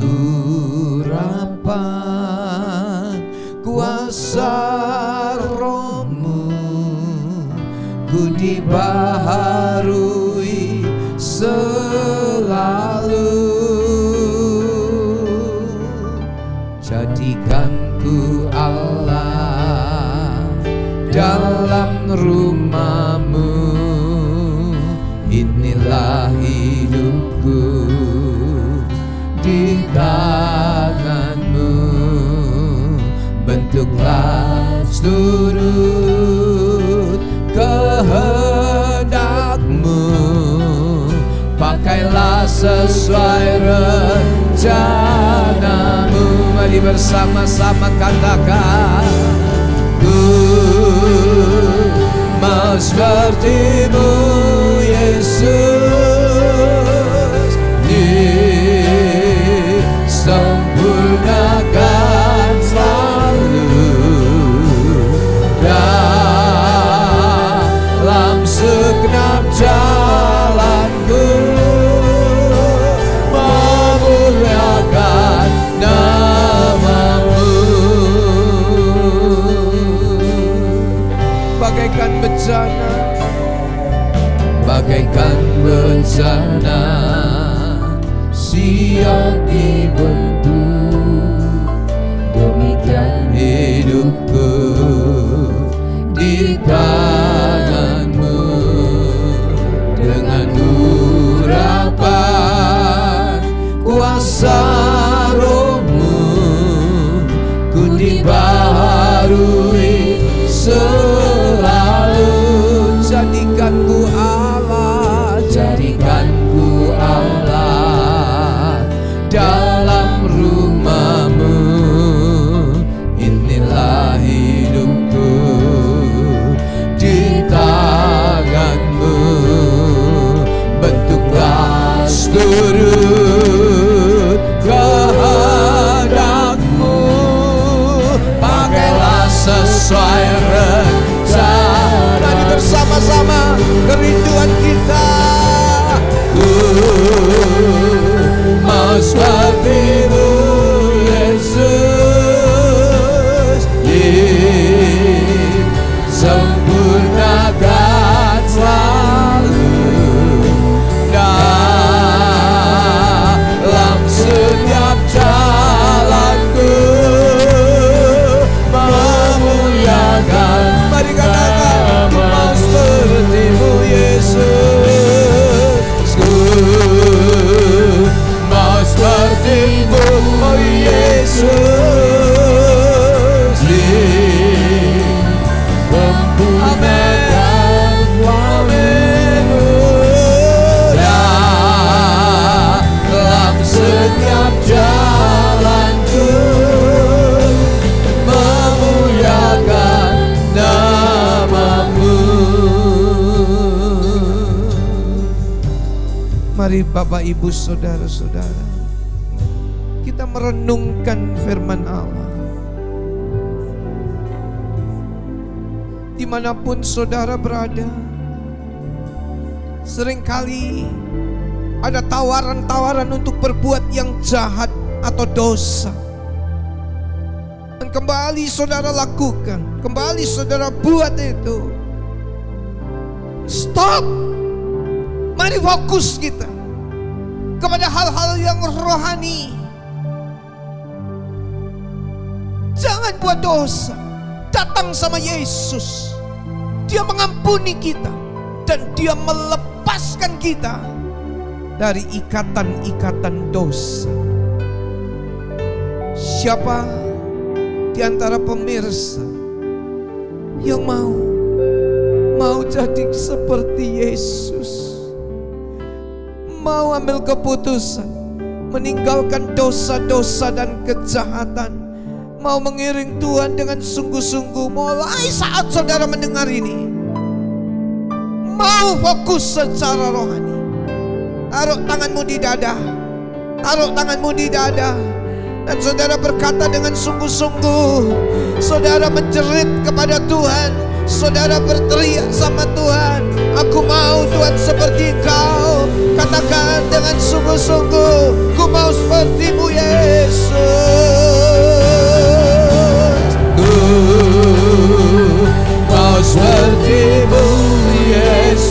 urapan kuasa baharui selalu. Jadikan ku Allah dalam rumah-Mu, inilah hidupku di tangan-Mu. Bentuklah seturut kehendak-Mu, pakailah sesuai rencana-Mu. Mari bersama-sama katakan, ku mau seperti-Mu Yesus, disempurnakan selalu dalam segenap jalanku, memuliakan nama-Mu. Bagaikan bencana, bagaikan bencana siang dibentuk, demikian hidupku di tangan-Mu. Dengan urapan kuasa Roh-Mu, ku dibaharui selalu. Jadikan ku Allah, jadikan ku Allah dalam rumah-Mu, inilah hidupku di tangan-Mu. Bentuklah seturut kehendak-Mu, pakailah sesuai rencana. Mari bersama-sama kerinduan kita, ku mau seperti-Mu Yesus, disempurnakan selalu dalam setiap jalanku, memuliakan. Mari katakan, ku mau seperti-Mu Yesus, ku mau seperti-Mu Yesus, disempurnakan selalu dalam setiap jalanku, memuliakan nama-Mu. Mari Bapak Ibu Saudara-saudara, kita merenungkan firman Allah. Dimanapun saudara berada, seringkali ada tawaran-tawaran untuk berbuat yang jahat atau dosa. Dan kembali saudara lakukan, kembali saudara buat itu. Stop. Mari fokus kita kepada hal-hal yang rohani. Jangan buat dosa. Datang sama Yesus. Dia mengampuni kita dan Dia melepaskan kita dari ikatan-ikatan dosa. Siapa di antara pemirsa yang mau jadi seperti Yesus, mau ambil keputusan meninggalkan dosa-dosa dan kejahatan, mau mengiring Tuhan dengan sungguh-sungguh mulai saat saudara mendengar ini, mau fokus secara rohani? Taruh tanganmu di dada, taruh tanganmu di dada, dan saudara berkata dengan sungguh-sungguh. Saudara menjerit kepada Tuhan, saudara berteriak sama Tuhan, aku mau Tuhan seperti Engkau. Katakan dengan sungguh-sungguh, ku mau seperti-Mu Yesus. Ku mau seperti-Mu Yesus.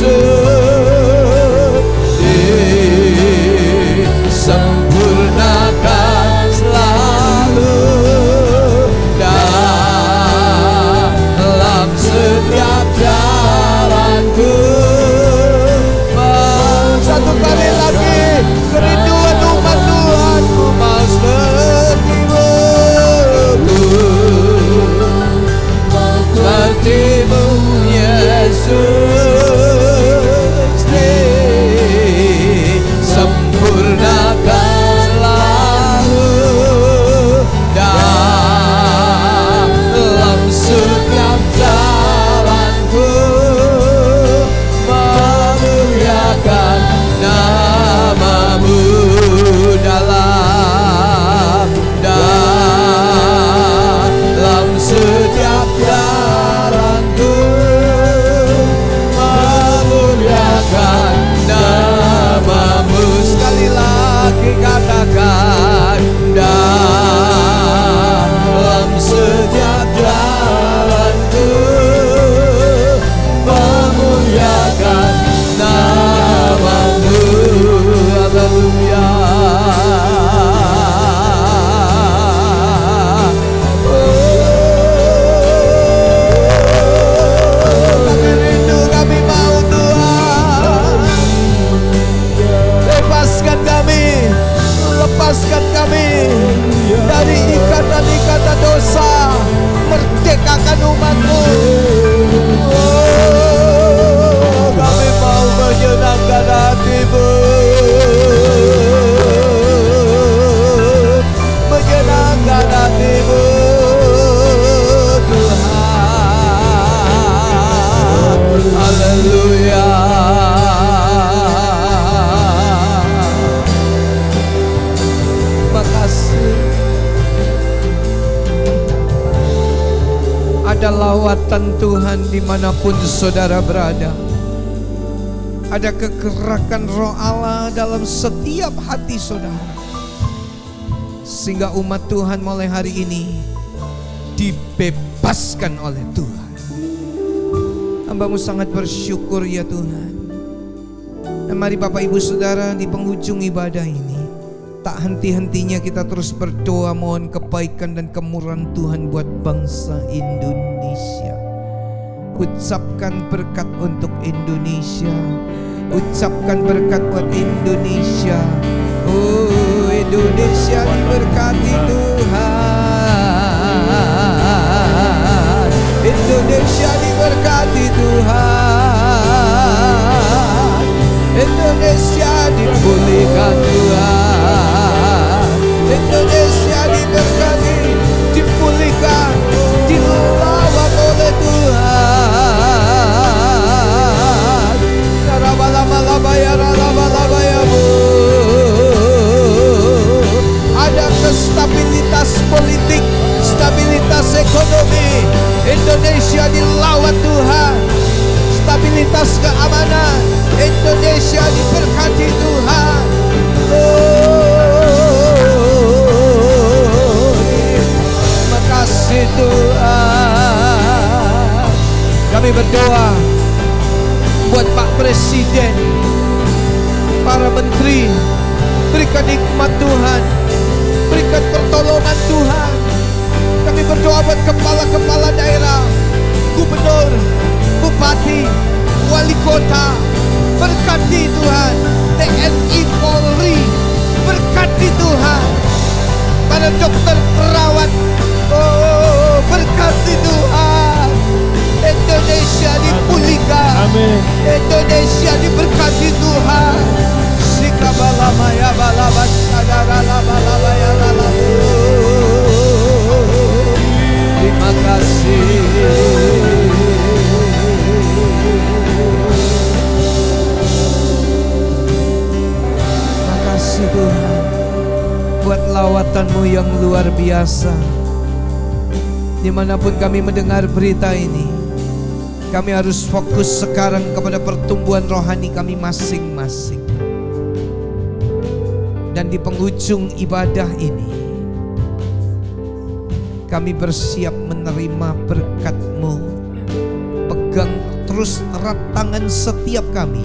Ada lawatan Tuhan dimanapun saudara berada. Ada kegerakan roh Allah dalam setiap hati saudara. Sehingga umat Tuhan mulai hari ini dibebaskan oleh Tuhan. Hamba-Mu sangat bersyukur ya Tuhan. Dan mari Bapak Ibu Saudara, di penghujung ibadah ini tak henti-hentinya kita terus berdoa mohon kebaikan dan kemurahan Tuhan buat bangsa Indonesia. Ucapkan berkat untuk Indonesia. Ucapkan berkat buat Indonesia. Oh, Indonesia diberkati Tuhan. Indonesia diberkati Tuhan. Indonesia dipulihkan Tuhan. Indonesia diberkati, dipulihkan, dilawat oleh Tuhan. Ada kestabilitas politik, stabilitas ekonomi. Indonesia dilawat Tuhan. Stabilitas keamanan. Indonesia diberkati Tuhan. Terima kasih Tuhan. Kami berdoa buat Pak Presiden, para menteri, berikan hikmat Tuhan, berikan pertolongan Tuhan. Kami berdoa buat kepala-kepala daerah, gubernur, bupati, wali kota, berkati Tuhan. TNI Polri, berkati Tuhan. Para dokter, perawat, oh berkati Tuhan. Indonesia dipulihkan. Amin. Indonesia diberkati Tuhan. Sikabalamaya balabas sadaralabalabaya lalabu. Terima kasih. Terima kasih Tuhan buat lawatan-Mu yang luar biasa. Dimanapun kami mendengar berita ini, kami harus fokus sekarang kepada pertumbuhan rohani kami masing-masing. Dan di penghujung ibadah ini, kami bersiap menerima berkat-Mu. Pegang terus erat tangan setiap kami,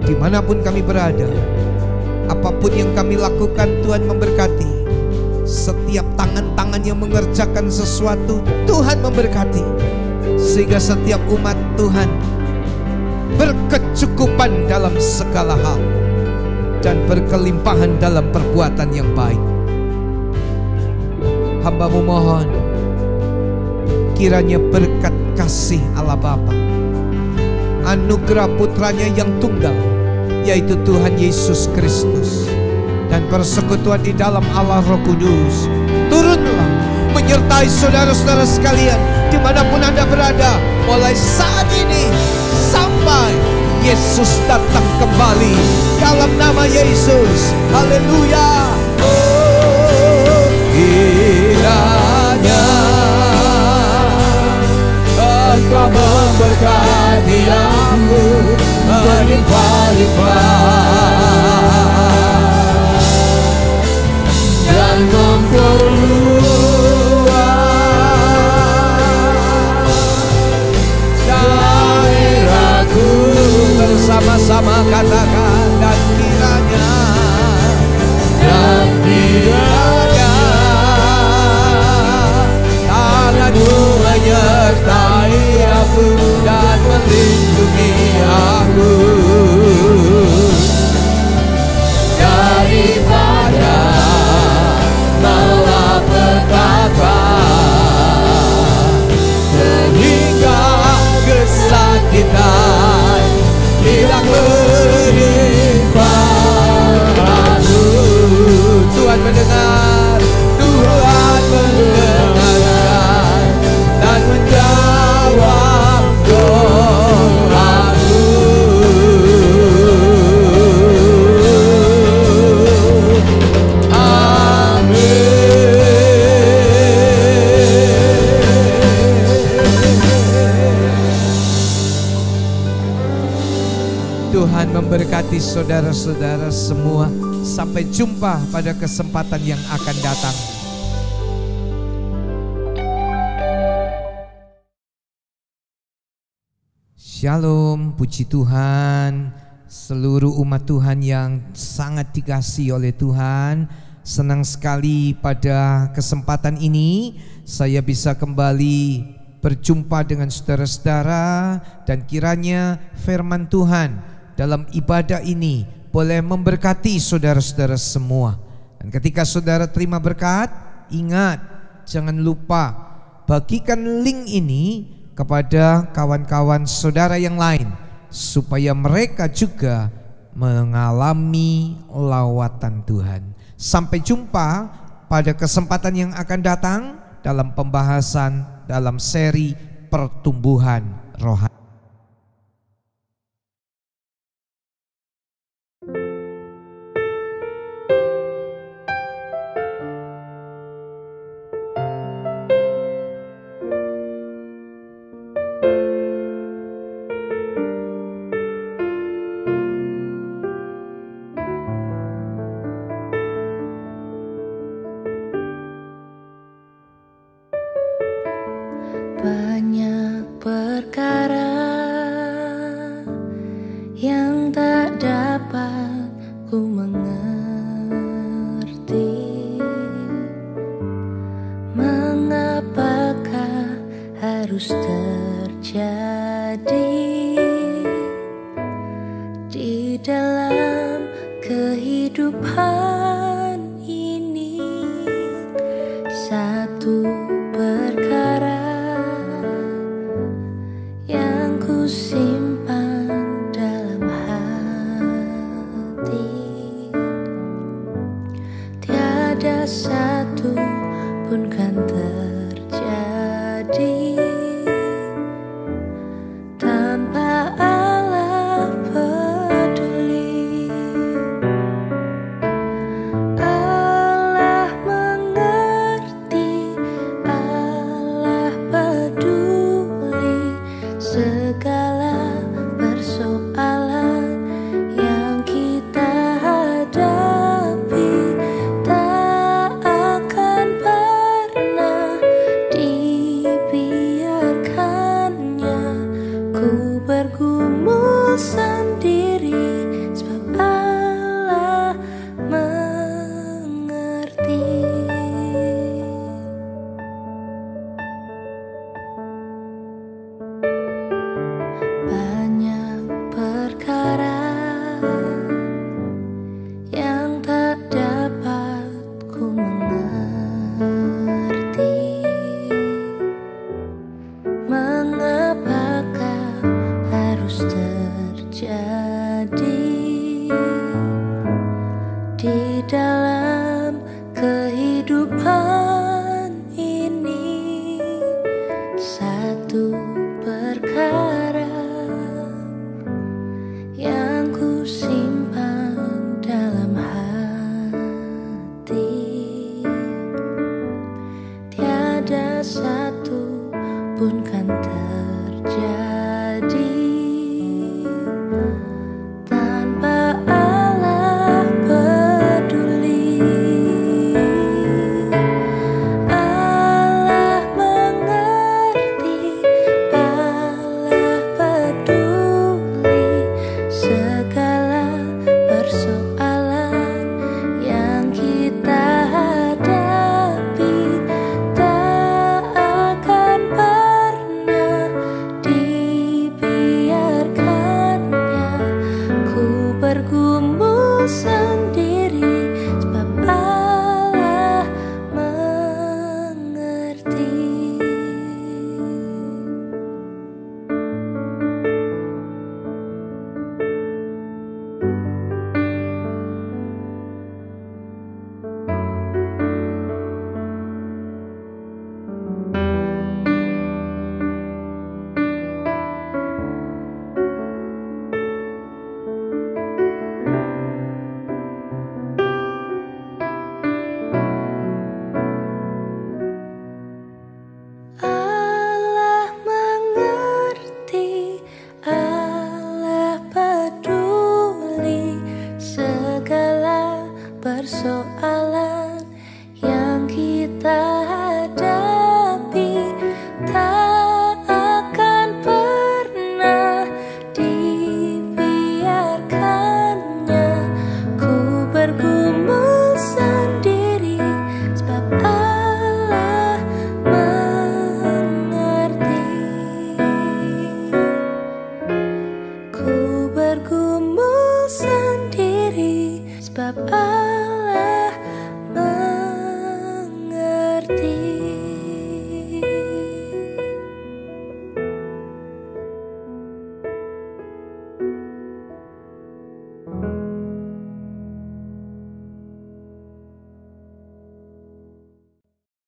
dimanapun kami berada. Apapun yang kami lakukan, Tuhan memberkati. Setiap tangan-tangan yang mengerjakan sesuatu, Tuhan memberkati. Sehingga setiap umat Tuhan berkecukupan dalam segala hal dan berkelimpahan dalam perbuatan yang baik. Hamba-Mu mohon, kiranya berkat kasih Allah Bapa, anugerah putranya yang tunggal, yaitu Tuhan Yesus Kristus, dan persekutuan di dalam Allah Roh Kudus turunlah menyertai saudara-saudara sekalian dimanapun Anda berada, mulai saat ini sampai Yesus datang kembali, dalam nama Yesus. Haleluya. Oh, kiranya Engkau memberkati aku berlimpah-limpah dan memperluas daerahku. Bersama-sama katakan, dan kiranya tangan-Mu menyertai aku dan melindungi aku. memberkati saudara-saudara semua. Sampai jumpa pada kesempatan yang akan datang. Shalom, puji Tuhan. Seluruh umat Tuhan yang sangat dikasihi oleh Tuhan, senang sekali pada kesempatan ini saya bisa kembali berjumpa dengan saudara-saudara, dan kiranya firman Tuhan dalam ibadah ini boleh memberkati saudara-saudara semua. Dan ketika saudara terima berkat, ingat, jangan lupa bagikan link ini kepada kawan-kawan saudara yang lain, supaya mereka juga mengalami lawatan Tuhan. Sampai jumpa pada kesempatan yang akan datang dalam pembahasan dalam seri pertumbuhan rohani. Banyak perkara yang tak dapat ku mengerti. Mengapakah harus terjadi di dalam kehidupan ini? Satu perkara yang ku simpan dalam hati, tiada satu pun kan terjadi tanpa Allah peduli. Allah mengerti, Allah peduli segala persoalan yang kita hadapi. Tak akan pernah dibiarkannya ku bergumul sendiri, sebab Allah mengerti. Banyak perkara yang tak dapat ku mengerti. Mengapakah harus terjadi di dalam kehidupan ini? Satu perkara yang ku simpan dalam hati, tiada satu pun